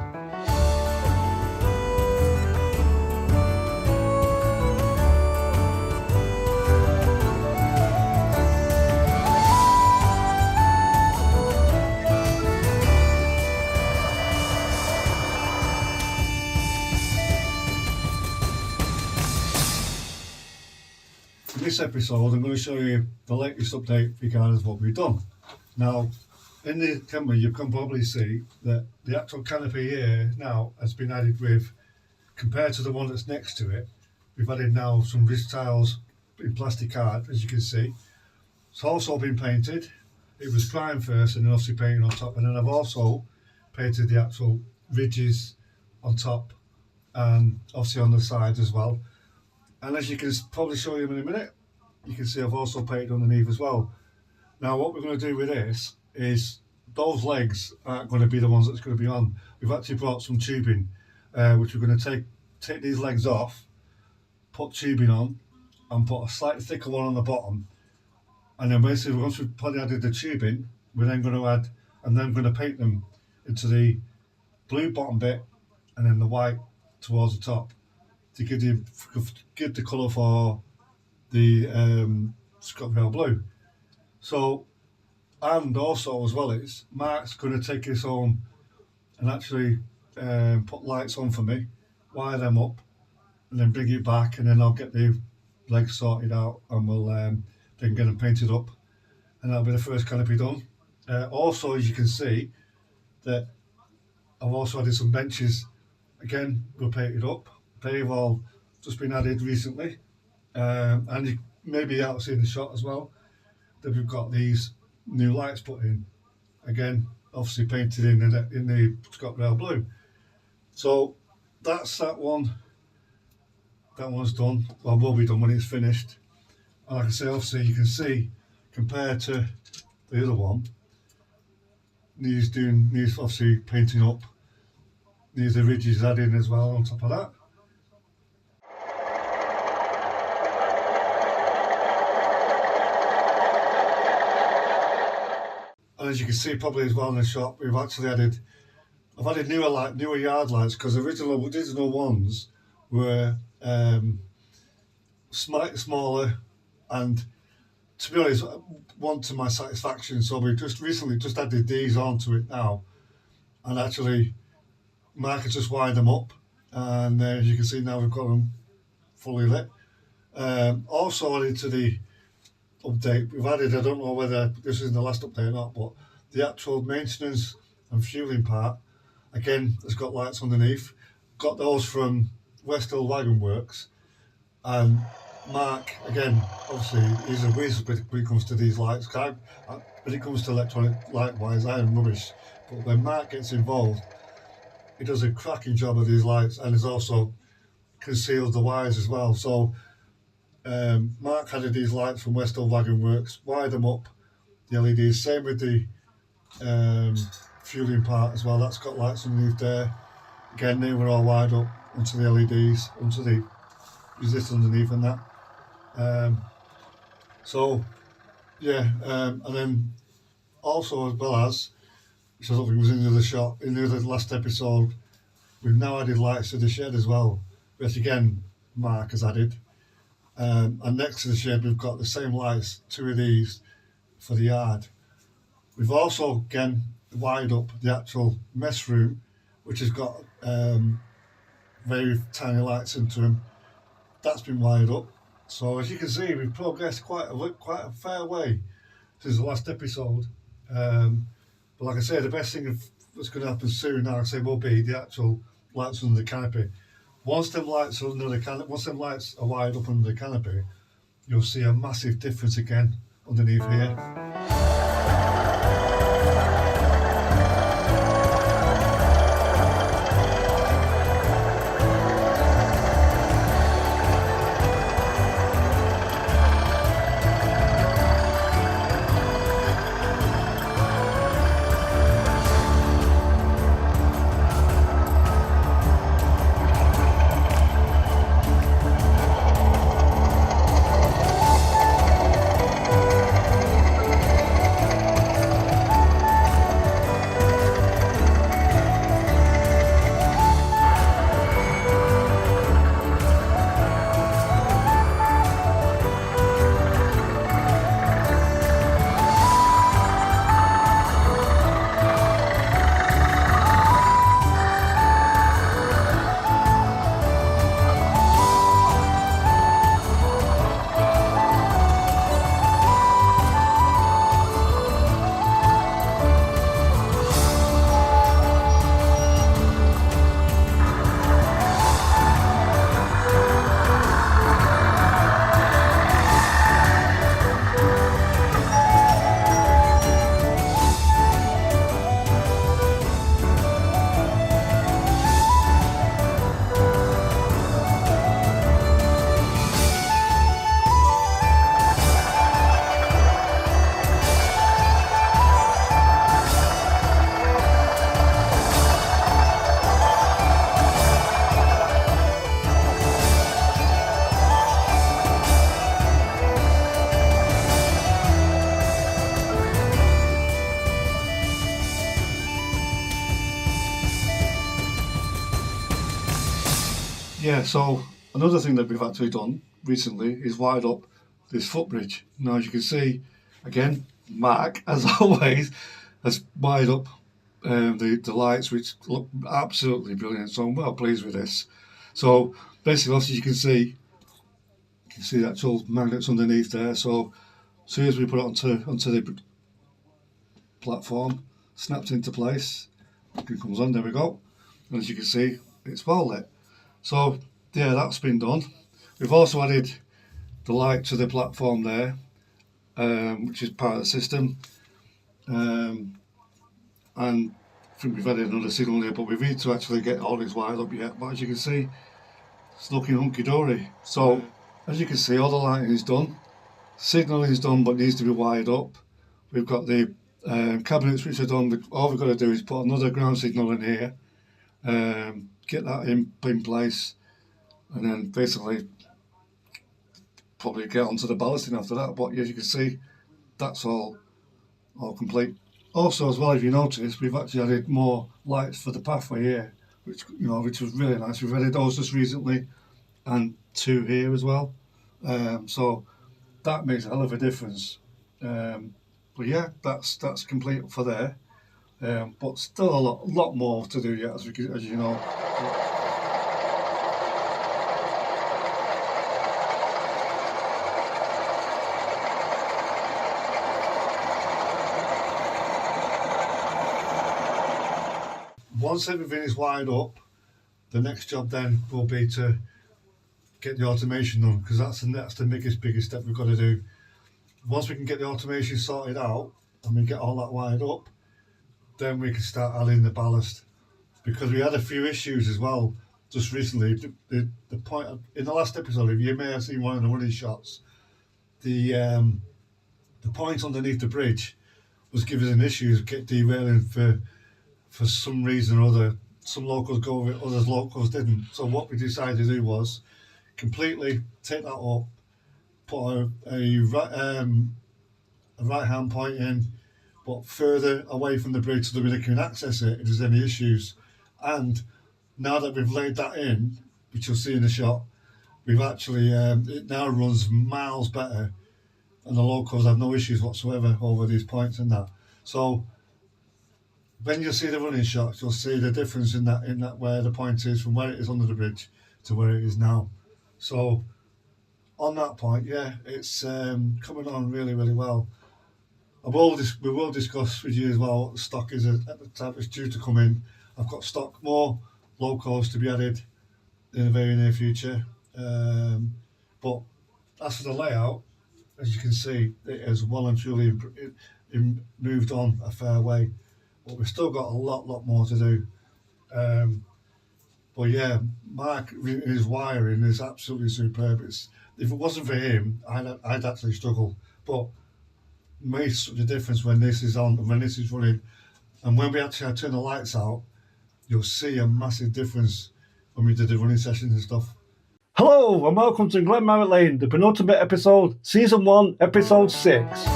In this episode, I'm going to show you the latest update regarding what we've done. Now, in the camera, you can probably see that the actual canopy here now has been added with, compared to the one that's next to it, we've added now some ridge tiles in plastic art, as you can see. It's also been painted. It was primed first and then obviously painted on top, and then I've also painted the actual ridges on top and obviously on the sides as well. And as you can probably show you in a minute, you can see I've also painted underneath as well. Now what we're going to do with this is, those legs aren't going to be the ones that's going to be on. We've actually brought some tubing, which we're going to take these legs off, put tubing on and put a slightly thicker one on the bottom, and then basically once we've added the tubing, we're then going to add, and then going to paint them into the blue bottom bit and then the white towards the top to give the colour for the ScotRail blue. So, and also as well is Mark's going to take this home and actually put lights on for me, wire them up, and then bring it back, and then I'll get the legs sorted out, and we'll then get them painted up, and that'll be the first canopy done. Also, as you can see, that I've also added some benches. Again, we're painted up. They've all just been added recently, and you maybe out seeing the shot as well that we've got these new lights put in. Again, obviously painted in the ScotRail blue. So that's that one. That one's done. Well, will be done when it's finished. And like I say, obviously you can see compared to the other one, needs obviously painting up. Needs the ridges added in as well on top of that. And as you can see probably as well in the shop, I've added newer yard lights, because the original ones were slightly smaller, and to be honest, one to my satisfaction. So we just recently added these onto it now, and actually Mark has just wired them up, and as you can see now we've got them fully lit. Also added to the update, we've added, I don't know whether this is in the last update or not, but the actual maintenance and fueling part, again, has got lights underneath. Got those from West Hill Wagon Works, and Mark, again, obviously he's a whiz when it comes to these lights. When it comes to electronic light wise, I am rubbish, but when Mark gets involved, he does a cracking job of these lights, and has also concealed the wires as well. So Mark added these lights from West Hill Wagon Works, wired them up, the LEDs, same with the fueling part as well. That's got lights underneath there. Again, they were all wired up onto the LEDs, onto the resist underneath and that. So yeah, and then also as well as, which I don't think was in the other shot, in the other last episode, we've now added lights to the shed as well, which again Mark has added. And next to the shed we've got the same lights, 2 of these for the yard. We've also again wired up the actual mess room, which has got very tiny lights into them. That's been wired up. So as you can see, we've progressed quite a fair way since the last episode. But like I say, the best thing that's going to happen soon now, will be the actual lights under the canopy. Once them lights are wired up under the canopy, you'll see a massive difference again underneath here. yeah, so another thing that we've actually done recently is wired up this footbridge. Now, as you can see, again, Mark, as always, has wired up the lights, which look absolutely brilliant. So I'm well pleased with this. So basically, as you can see the actual magnets underneath there. So as soon as we put it onto the platform, snaps into place, it comes on, there we go. And as you can see, it's well lit. So yeah, that's been done. We've also added the light to the platform there, which is part of the system. And I think we've added another signal here, but we need to actually get all this wired up yet. But as you can see, it's looking hunky-dory. So as you can see, all the lighting is done. Signaling is done, but needs to be wired up. We've got the cabinets which are done. All we've got to do is put another ground signal in here, get that in place, and then basically probably get onto the ballasting after that. But as you can see, that's all complete. Also, as well, if you notice, we've actually added more lights for the pathway here, which was really nice. We've added those just recently, and 2 here as well. So that makes a hell of a difference. But yeah, that's complete for there. But still a lot more to do yet, as you know. Once everything is wired up, the next job then will be to get the automation done, because that's the biggest step we've got to do. Once we can get the automation sorted out and we get all that wired up, then we can start adding the ballast. Because we had a few issues as well just recently. The point in the last episode, if you may have seen one of the running shots, the point underneath the bridge was giving us issues, kept derailing for some reason or other. Some locals go with it, others locals didn't. So what we decided to do was completely take that up, put a right hand point in, but further away from the bridge so that we can access it if there's any issues. And now that we've laid that in, which you'll see in the shot, we've actually it now runs miles better, and the locals have no issues whatsoever over these points and that. So when you see the running shots, you'll see the difference in that where the point is from where it is under the bridge to where it is now. So on that point, yeah, it's coming on really, really well. We will discuss with you as well what the stock is at the time it's due to come in. I've got more locals to be added in the very near future. But as for the layout, as you can see, it has well and truly moved on a fair way. But we've still got a lot more to do. But yeah, Mark, his wiring is absolutely superb. If it wasn't for him, I'd actually struggle. But it makes such a difference when this is on and when this is running. And when we actually turn the lights out, you'll see a massive difference when we did the running sessions and stuff. Hello and welcome to Glenmaroch Lane, the penultimate episode, Season 1, Episode 6.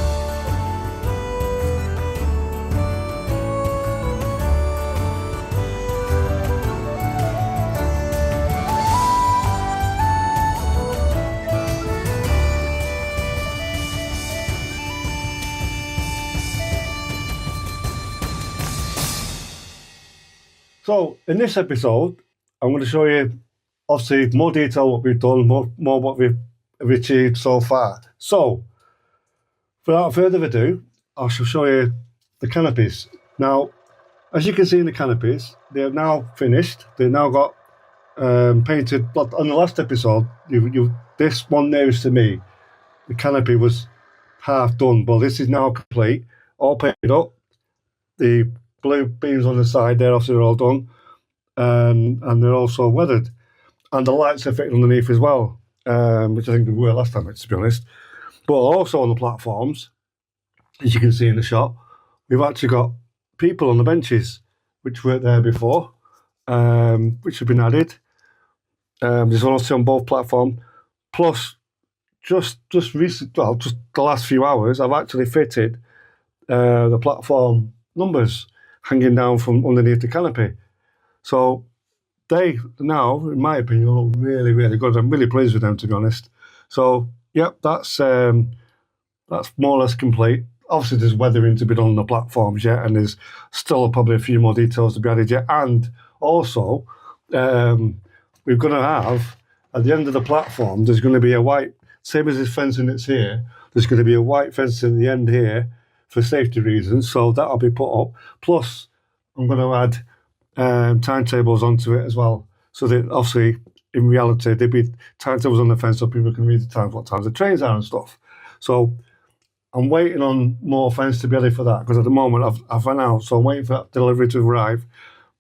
So in this episode, I'm going to show you, obviously, more detail what we've done, more what we've achieved so far. So, without further ado, I shall show you the canopies. Now, as you can see in the canopies, they're now finished. They've now got painted. But on the last episode, this one nearest to me, the canopy was half done. But this is now complete, all painted up. The blue beams on the side, they're obviously all done, and they're also weathered. And the lights are fitted underneath as well, which I think they were last time, to be honest. But also on the platforms, as you can see in the shot, we've actually got people on the benches, which weren't there before, which have been added. There's also on both platforms. Plus, just the last few hours, I've actually fitted the platform numbers hanging down from underneath the canopy. So they now, in my opinion, look really, really good. I'm really pleased with them, to be honest. So, yep, that's more or less complete. Obviously, there's weathering to be done on the platforms yet, and there's still probably a few more details to be added yet. And also, we're going to have, at the end of the platform, there's going to be a white, same as this fencing that's here, there's going to be a white fence at the end here for safety reasons, so that'll be put up. Plus, I'm going to add timetables onto it as well, so that obviously, in reality, there'll be timetables on the fence so people can read the times, what times the trains are and stuff. So I'm waiting on more fence to be ready for that, because at the moment I've run out, so I'm waiting for that delivery to arrive.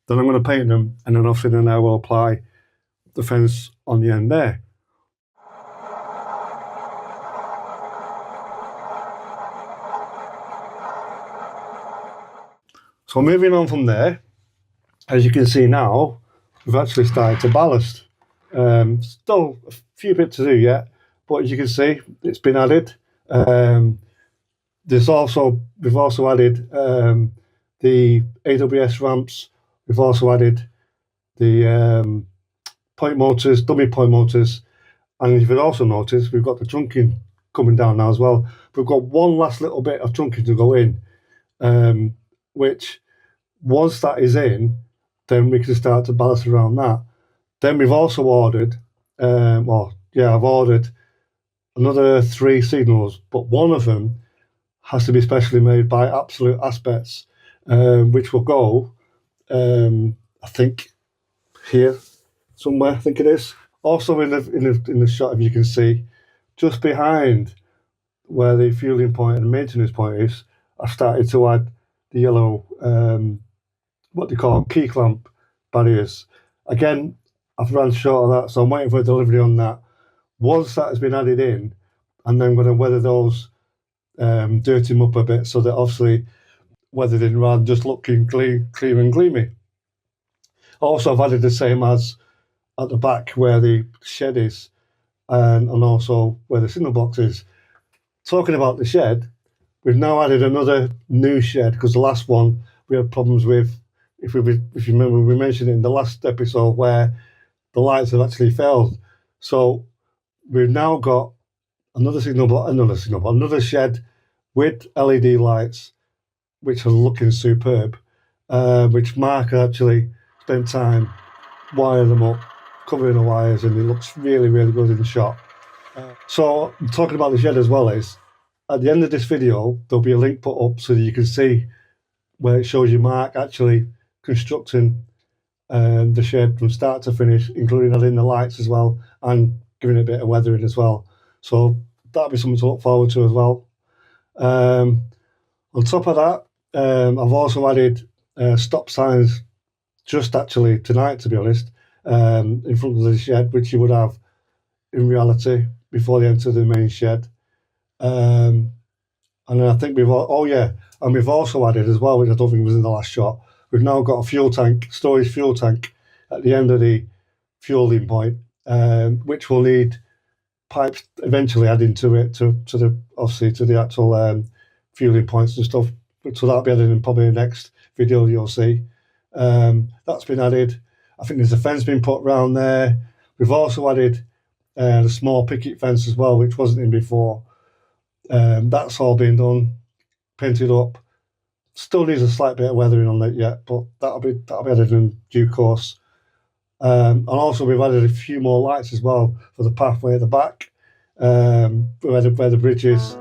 Then I'm going to paint them, and then obviously then I will apply the fence on the end there. So moving on from there, as you can see now, we've actually started to ballast. Still a few bits to do yet, but as you can see, it's been added. We've also added the AWS ramps. We've also added the point motors, dummy point motors, and if you've also noticed, we've got the trunking coming down now as well. We've got one last little bit of trunking to go in, which once that is in, then we can start to ballast around that. Then we've also ordered, I've ordered another 3 signals, but one of them has to be specially made by Absolute Aspects, which will go, I think, here somewhere. I think it is. Also in the shot, if you can see, just behind where the fueling point and the maintenance point is, I've started to add the yellow, what they call key clamp barriers. Again, I've run short of that, so I'm waiting for a delivery on that. Once that has been added in, and then I'm going to weather those, dirty them up a bit, so that obviously weathered in rather than just looking clear and gleamy. Also, I've added the same as at the back where the shed is, and also where the signal box is. Talking about the shed, we've now added another new shed, because the last one we had problems with. If you remember, we mentioned it in the last episode where the lights have actually failed. So we've now got another shed with LED lights, which are looking superb. Which Mark actually spent time wiring them up, covering the wires, and it looks really, really good in the shot. So talking about the shed as well, is at the end of this video there'll be a link put up so that you can see where it shows you Mark actually constructing the shed from start to finish, including adding the lights as well and giving it a bit of weathering as well. So that'll be something to look forward to as well. On top of that, I've also added stop signs just actually tonight, to be honest, in front of the shed, which you would have in reality before they enter the main shed. And then I think we've also added as well, which I don't think was in the last shot, we've now got a storage fuel tank at the end of the fueling point, which will need pipes eventually adding to it to the actual fueling points and stuff. So that'll be added in probably the next video you'll see. That's been added. I think there's a fence being put around there. We've also added the small picket fence as well, which wasn't in before. That's all been done, painted up. Still needs a slight bit of weathering on it yet, but that'll be added in due course. And also we've added a few more lights as well for the pathway at the back, where the bridge is.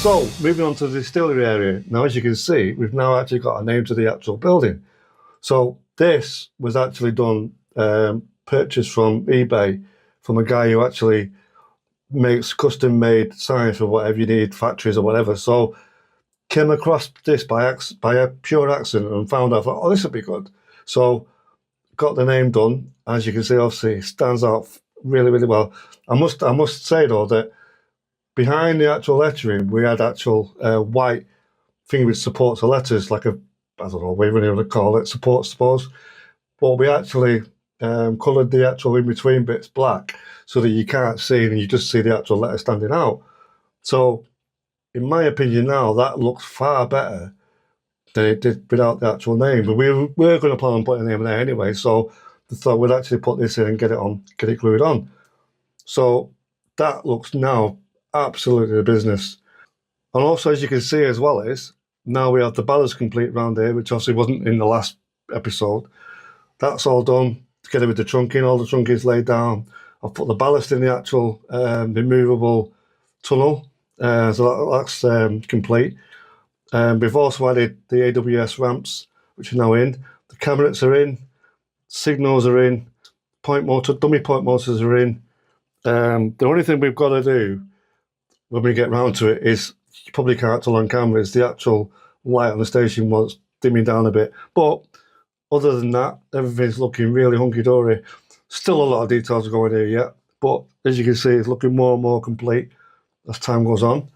So, moving on to the distillery area. Now, as you can see, we've now actually got a name to the actual building. So, this was actually done, purchased from eBay from a guy who actually makes custom-made signs for whatever you need, factories or whatever. So, came across this by a pure accident and found out, oh, this would be good. So, got the name done. As you can see, obviously, it stands out really, really well. I must say though that behind the actual lettering, we had actual white thing which supports the letters, like a, I don't know, whatever you want to call it, support, I suppose. But we actually coloured the actual in-between bits black so that you can't see and you just see the actual letter standing out. So, in my opinion now, that looks far better than it did without the actual name. But we were going to plan on putting a name there anyway, so I thought we'd actually put this in and get it glued on. So, that looks now absolutely the business. And also, as you can see as well, is now we have the ballast complete round here, which obviously wasn't in the last episode. That's all done together with the trunking. All the trunking's laid down. I've put the ballast in the actual removable tunnel, so that's complete. We've also added the AWS ramps, which are now in. The cabinets are in. Signals are in. Dummy point motors are in. The only thing we've got to do when we get round to it is, you probably can't tell on camera, is the actual light on the station was dimming down a bit. But other than that, everything's looking really hunky-dory. Still a lot of details going here yet, but as you can see, it's looking more and more complete as time goes on.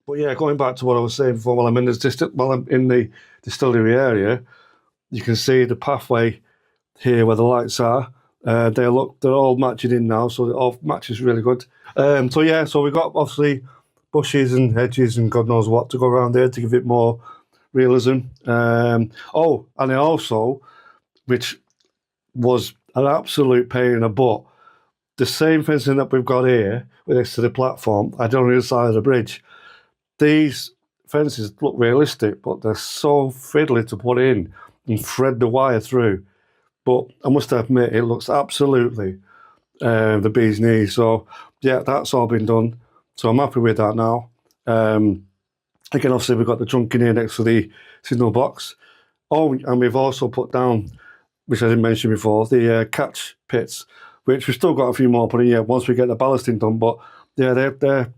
But yeah, going back to what I was saying before, while I'm in the distillery area, you can see the pathway here where the lights are. They're all matching in now, so it all matches really good. So we've got obviously bushes and hedges and God knows what to go around there to give it more realism. And then also, which was an absolute pain in the butt, the same fencing that we've got here next to the platform, I done on the other side of the bridge. These fences look realistic, but they're so fiddly to put in and thread the wire through. But I must admit, it looks absolutely the bee's knees. So, yeah, that's all been done. So I'm happy with that now. Again, obviously, we've got the trunking here next to the signal box. Oh, and we've also put down, which I didn't mention before, the catch pits, which we've still got a few more put in yet once we get the ballasting done. But, yeah,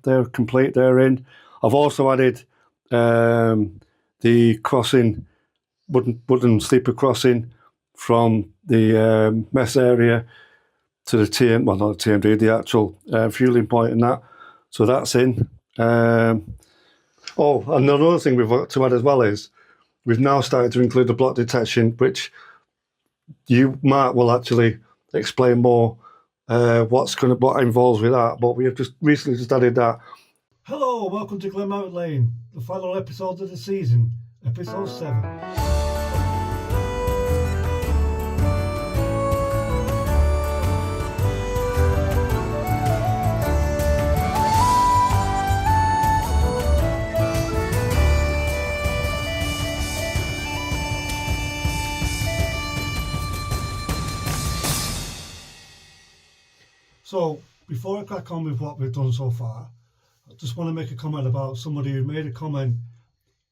they're complete. They're in. I've also added the crossing, wooden sleeper crossing from the mess area to the not the TMD, the actual fueling point and that. So that's in. And another thing we've got to add as well is we've now started to include the block detection, which Mark will actually explain more what involves with that. But we have just recently added that. Hello, welcome to Glenmaroch Lane, the final episode of the season, episode 7. So, before I crack on with what we've done so far, I just want to make a comment about somebody who made a comment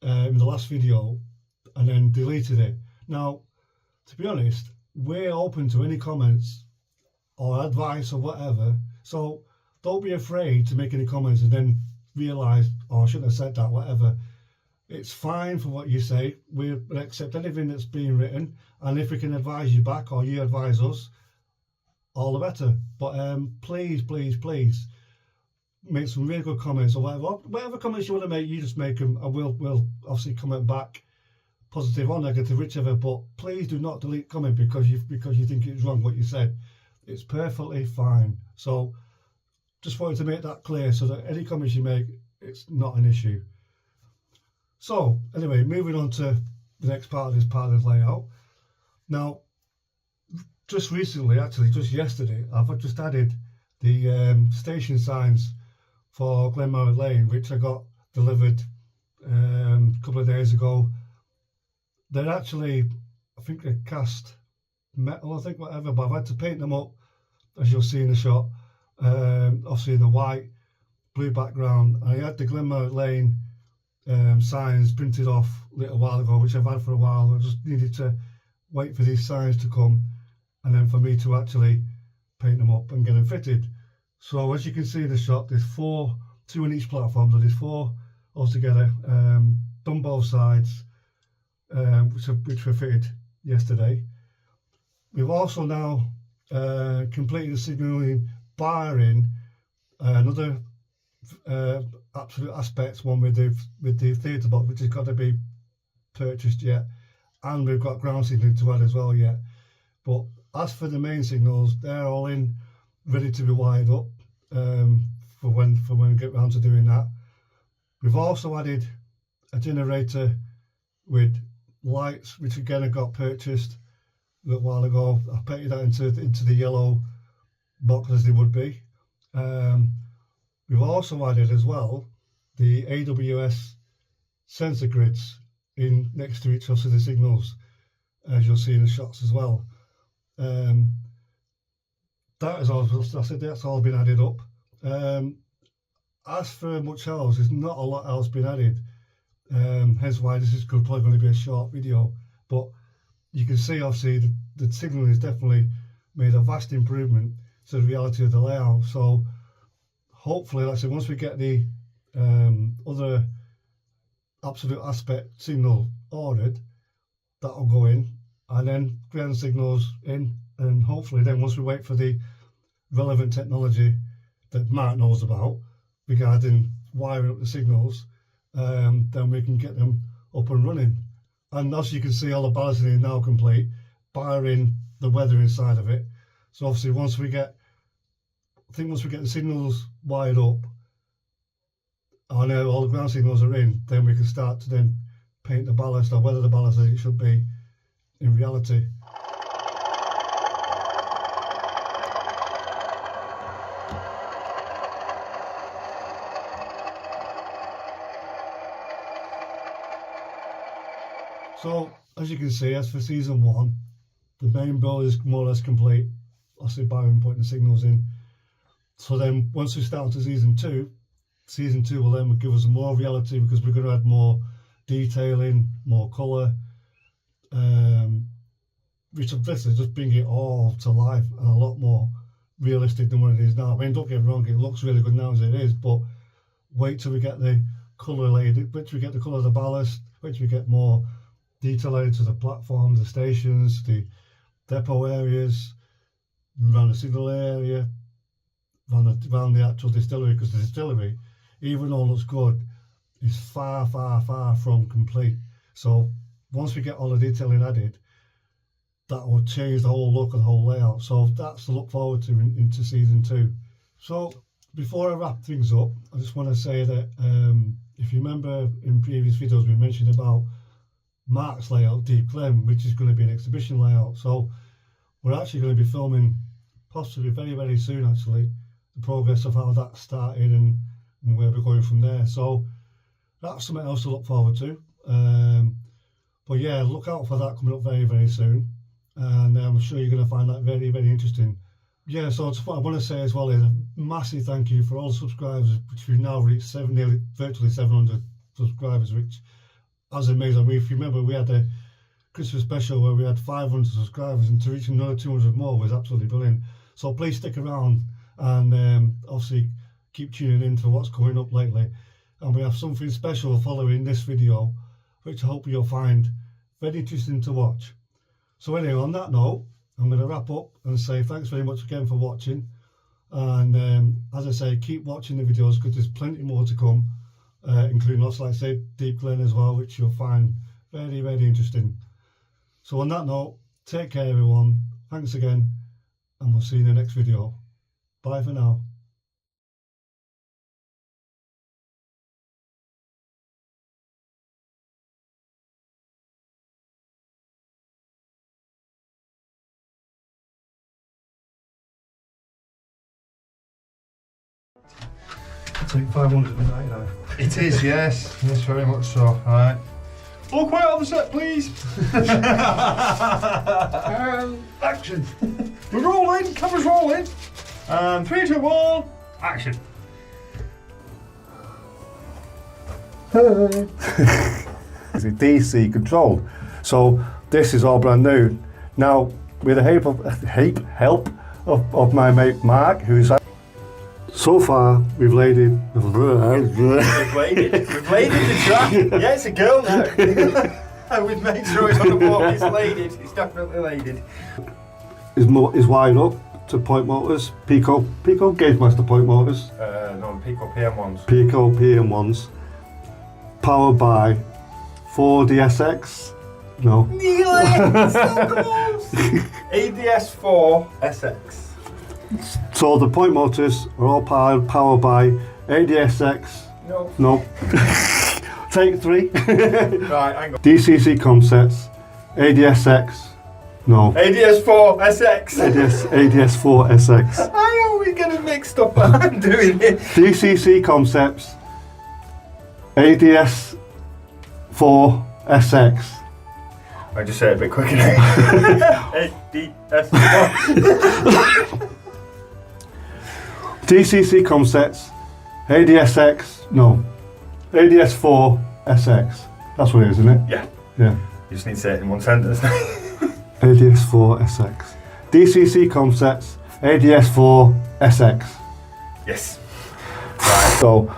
in the last video and then deleted it. Now, to be honest, we're open to any comments or advice or whatever, so don't be afraid to make any comments and then realise, oh, I shouldn't have said that, whatever. It's fine for what you say. We'll accept anything that's being written, and if we can advise you back or you advise us, all the better. But please make some really good comments or whatever comments you want to make, you just make them, and we'll obviously comment back, positive or negative, whichever. But please do not delete comment because you think it's wrong what you said. It's perfectly fine. So just wanted to make that clear so that any comments you make, it's not an issue. So anyway, moving on to the next part of this layout. Now, just recently, actually just yesterday, I've just added the station signs for Glenmaroch Lane, which I got delivered a couple of days ago They're actually, I think they're cast metal, I think, whatever, but I've had to paint them up, as you'll see in the shot, obviously in the white, blue background. I had the Glenmaroch Lane signs printed off a little while ago, which I've had for a while. I just needed to wait for these signs to come and then for me to actually paint them up and get them fitted. So as you can see in the shot, there's four, two in each platform, so there's four altogether, done both sides, which were fitted yesterday. We've also now completed the signalling, barring another absolute aspects, one with the theatre box, which has got to be purchased yet, and we've got ground signalling to add as well yet. But as for the main signals, they're all in, ready to be wired up for when we get round to doing that. We've also added a generator with lights, which again I got purchased a little while ago. I painted that into the yellow box as they would be. We've also added as well the AWS sensor grids in next to each other, so the signals, as you'll see in the shots as well. That is all. I said that's all been added up. As for much else, there's not a lot else been added. Hence why this is probably going to be a short video. But you can see obviously the signalling has definitely made a vast improvement to the reality of the layout. So hopefully, like I said, once we get the other absolute aspect signal ordered, that'll go in, and then ground signals in, and hopefully then once we wait for the relevant technology that Mark knows about regarding wiring up the signals, then we can get them up and running. And as you can see, all the ballasting is now complete, barring the weather inside of it. So obviously once we get the signals wired up, and all the ground signals are in, then we can start to then paint the ballast, or weather the ballast as it should be in reality. So as you can see, as for season one, the main build is more or less complete. Obviously Byron putting the signals in. So then once we start to season two will then give us more reality, because we're going to add more detailing, more colour, which obviously just bring it all to life and a lot more realistic than what it is now. I mean, don't get me wrong, it looks really good now as it is, but wait till we get the colour laid, wait till we get the colour of the ballast, wait till we get more detail added to the platforms, the stations, the depot areas, around the signal area, around the actual distillery, because the distillery, even though it looks good, is far, far, far from complete. So once we get all the detailing added, that will change the whole look of the whole layout. So that's to look forward to into season two. So before I wrap things up, I just want to say that if you remember in previous videos, we mentioned about Mark's layout, Deep Glen, which is going to be an exhibition layout. So we're actually going to be filming possibly very, very soon, actually, the progress of how that started and where we're going from there. So that's something else to look forward to. But yeah, look out for that coming up very, very soon. And I'm sure you're going to find that very, very interesting. Yeah, so what I want to say as well is a massive thank you for all the subscribers, which we've now reached virtually 700 subscribers, which is amazing. If you remember, we had a Christmas special where we had 500 subscribers, and to reach another 200 more was absolutely brilliant. So please stick around and obviously keep tuning in to what's coming up lately. And we have something special following this video, which I hope you'll find very interesting to watch. So anyway, on that note, I'm going to wrap up and say thanks very much again for watching. And as I say, keep watching the videos, because there's plenty more to come, including also, like I said, Deep Glen as well, which you'll find very, very interesting. So on that note, take care everyone. Thanks again, and we'll see you in the next video. Bye for now. I'll take 599.
It is, yes. Yes, very much so. All right. All quiet on the set, please. Action. We're rolling, camera's rolling. 3, 2, 1, action.
It's DC controlled. So this is all brand new. Now, with the help of my mate Mark, who's so far we've laid it.
We've laid the track. Yeah, it's a girl now. And we've made sure it's on the walk. It's laded. It's definitely laded.
Is wired up to point motors. Pico Gauge Master point motors.
No, Pico PM ones.
Pico PM ones. Powered by 4DSX. No.
Nearly. So close. ADS4 SX.
So the point motors are all powered by ADSX.
No.
No. Take 3.
Right, hang on.
DCC Comsets. ADSX. No.
ADS4 SX.
ADS4 SX.
I always get it mixed up. I'm doing it.
DCC Concepts. ADS4 SX.
I just say it a bit quicker now. ADS4.
DCC Concepts. ADSX. No. ADS4 SX. That's what it is, isn't it?
Yeah.
Yeah.
You just need to say it in one sentence.
ADS4 SX. DCC Concepts. ADS4 SX.
Yes. Right.
So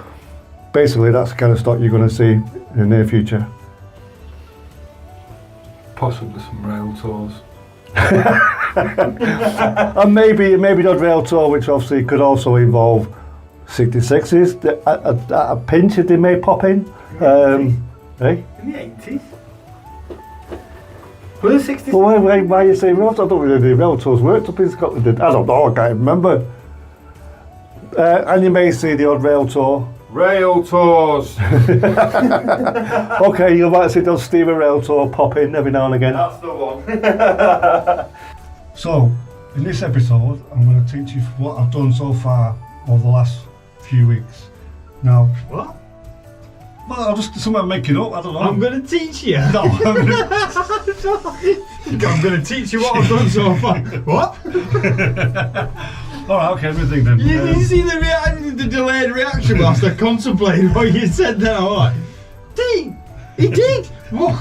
basically that's the kind of stock you're going to see in the near future.
Possibly some rail tours.
And maybe the odd rail tour, which obviously could also involve 66s. At a pinch, they may pop in. Eh?
In the 80s? Were the 60s?
Well, why are you saying rail tours? I don't really know the rail tours worked up in Scotland. I don't know, I can't remember. And you may see the odd rail tour.
Rail tours.
Okay, you might see the odd steamer rail tour pop in every now and again.
That's the one.
So, in this episode, I'm going to teach you what I've done so far over the last few weeks. Now,
What?
well, I'll just something I'm making up. I don't know.
I'm going to teach you.
No,
I'm going to teach you what I've done so far. What?
all right, okay, let me think then.
You see the delayed reaction whilst I contemplated what you said then. I'm like, he did. What?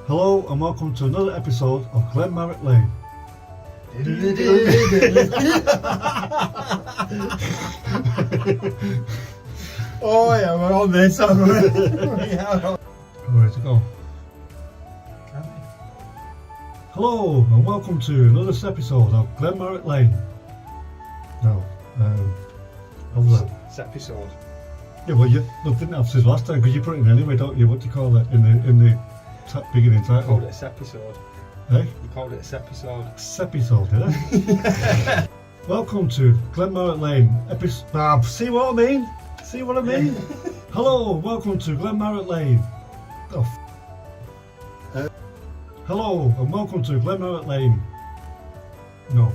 Hello and welcome to another episode of Glenmaroch Lane.
Oh yeah, we're on this, aren't we? Yeah.
Where to go? Hello and welcome to another episode of Glenmaroch Lane. Now, how was that?
This episode.
Yeah, well, you didn't have to last time because you put it in anyway, don't you? What do you call it in the beginning
You called
title?
it a episode.
Eh?
You called it a episode.
Episode, did I? Welcome to Glenmaroch Lane. See what I mean? See what I mean? Hello, welcome to Glenmaroch Lane. Oh, hello, and welcome to Glenmaroch Lane. No.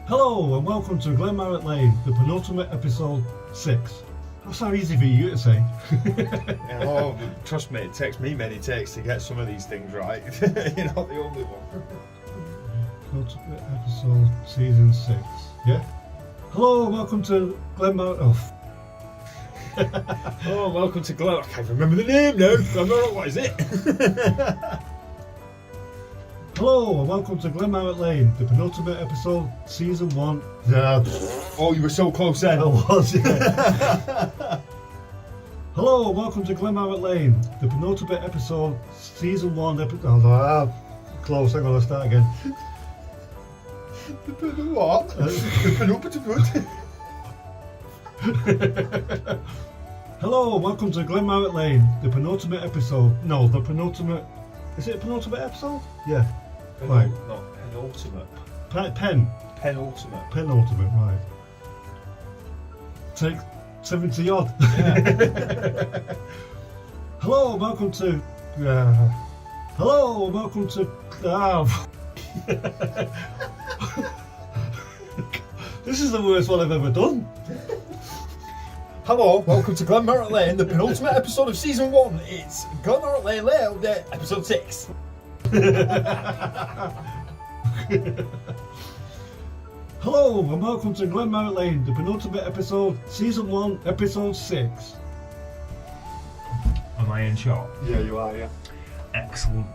Hello, and welcome to Glenmaroch Lane, the penultimate episode 6. That's how easy for you to say.
Oh, trust me, it takes me many takes to get some of these things right. You're not the only one.
Penultimate episode, season 6. Yeah? Hello, welcome to Glenmaroch.
Oh, welcome to Glen. I can't remember the name now. Glenmorach, what is it?
Hello, and welcome to Glenmaroch Lane, the penultimate episode, season 1.
Oh, you were so close then.
I was, yeah. Hello, welcome to Glenmaroch Lane, the penultimate episode, season 1, close, hang on, let's start again.
The what?
Hello, welcome to Glenmaroch Lane, the penultimate episode, is it a penultimate episode? Yeah. Right.
Not penultimate.
Penultimate, right. Take 70 odd.
Yeah.
Hello, welcome to. This is the worst one I've ever done.
Hello, welcome to Glenmaroch Lane, the penultimate episode of season 1. It's Glenmaroch Lane Layout Day, episode 6.
Hello and welcome to Glenmaroch Lane, the penultimate episode, season 1, episode 6.
Am I in shot?
Yeah, you are, yeah.
Excellent.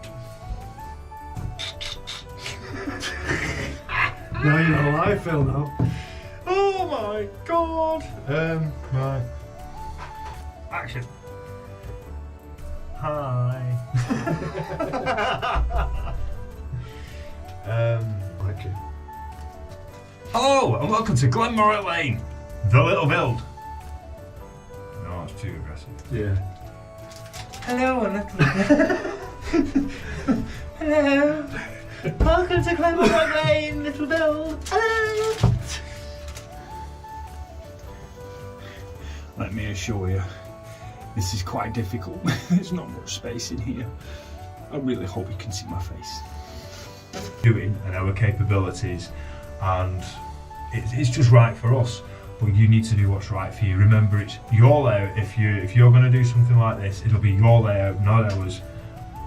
Now you know how I feel now.
Oh my god! Right. Action. Hi.
Thank you.
Hello and welcome to Glenmorach Lane, the little build. No, it's too aggressive.
Yeah.
Hello, and hello. Welcome to Glenmaroch Lane, little Bill. Hello.
Let me assure you, this is quite difficult. There's not much space in here. I really hope you can see my face.
Doing and our capabilities, and it's just right for us. But you need to do what's right for you. Remember, it's your layout. If you're going to do something like this, it'll be your layout, not ours.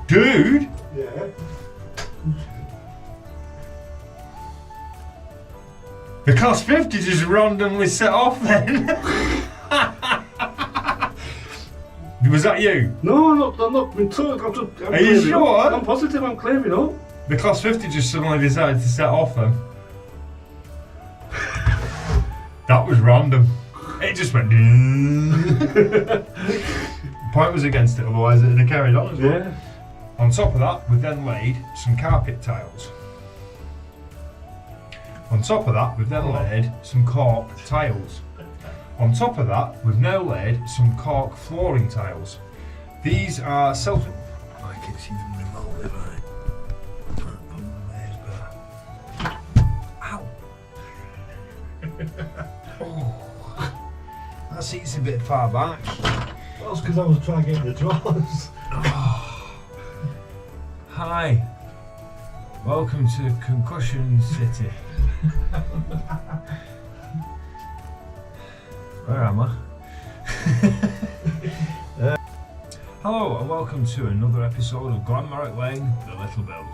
Dude.
Yeah.
The class 50 just randomly set off then. Was that you?
No, I'm not. I'm
Are you sure?
I'm positive. I'm clearing up.
The class 50 just suddenly decided to set off then. That was random. It just went. Point was against it, otherwise it'd have carried on as well.
Yeah.
On top of that, we've then laid some carpet tiles. On top of that, we've then laid some cork tiles. On top of that, we've now laid some cork flooring tiles. These are self... Like it's even remotely right. Ow! Oh, that seat's a bit far back.
That's because I was trying to get in the drawers.
Hi. Welcome to Concussion City. Where am I? Hello and welcome to another episode of Glenmaroch Lane, the little build.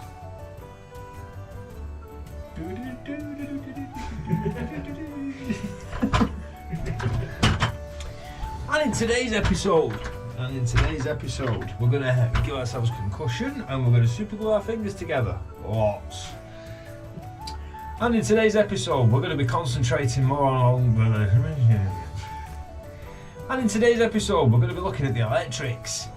And in today's episode, we're going to give ourselves concussion and we're going to super glue our fingers together. Lots. And in today's episode, we're going to be concentrating more on... And in today's episode, we're going to be looking at the electrics.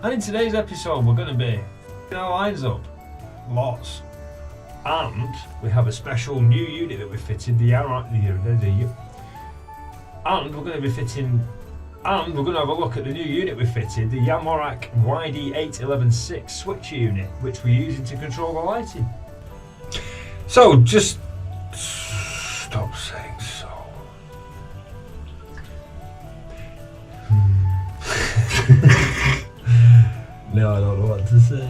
And in today's episode, we're going to be putting our lines up. Lots. And we have a special new unit that we fitted, and we're going to be fitting, and we're going to have a look at the new unit we fitted, the Glenmorach YD8116 switcher unit, which we're using to control the lighting. So just stop saying so. No, I don't know what to say.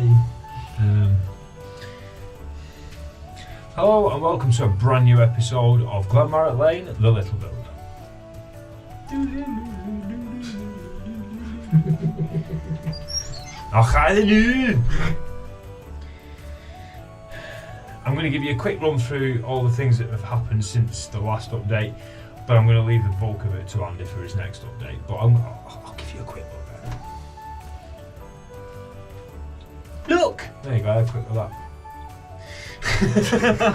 Hello and welcome to a brand new episode of Glenmaroch Lane, the little build. I'm going to give you a quick run through all the things that have happened since the last update, but I'm going to leave the bulk of it to Andy for his next update. But I'll give you a quick look then. Look! There you go, have a quick look at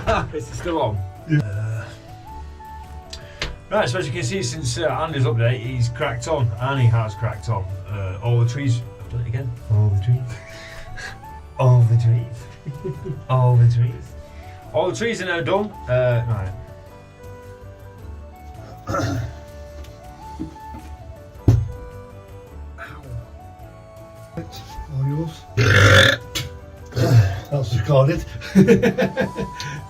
that. Is it still on? Right, so as you can see, since Andy's update, he's cracked on, and he has cracked on. All the trees. I've done it again. All the trees. All the trees. All the trees. All the trees are now done. Right.
All yours. That's recorded.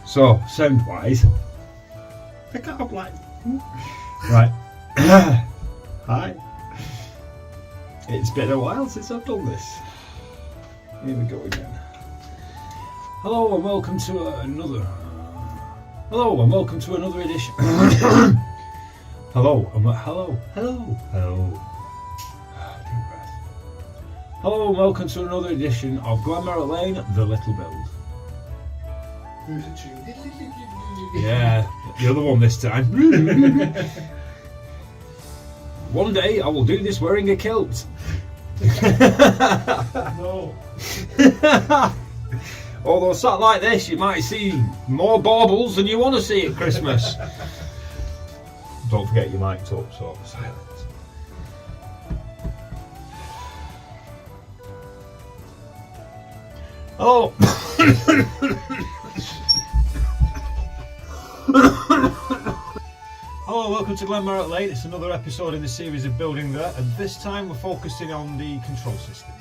So, sound-wise, pick up like... Right. Hi. It's been a while since I've done this. Here we go again. Hello and welcome to another
Hello and welcome to another edition. Hello. Deep breath. Hello and welcome to another edition of Glenmaroch Lane, The Little Build. Yeah, the other one this time. One day I will do this wearing a kilt.
No.
Although sat like this, you might see more baubles than you want to see at Christmas. Don't forget your mic'd up, so silence. Hello. Hello, welcome to Glenmaroch Lane. It's another episode in the series of Building There, and this time we're focusing on the control systems.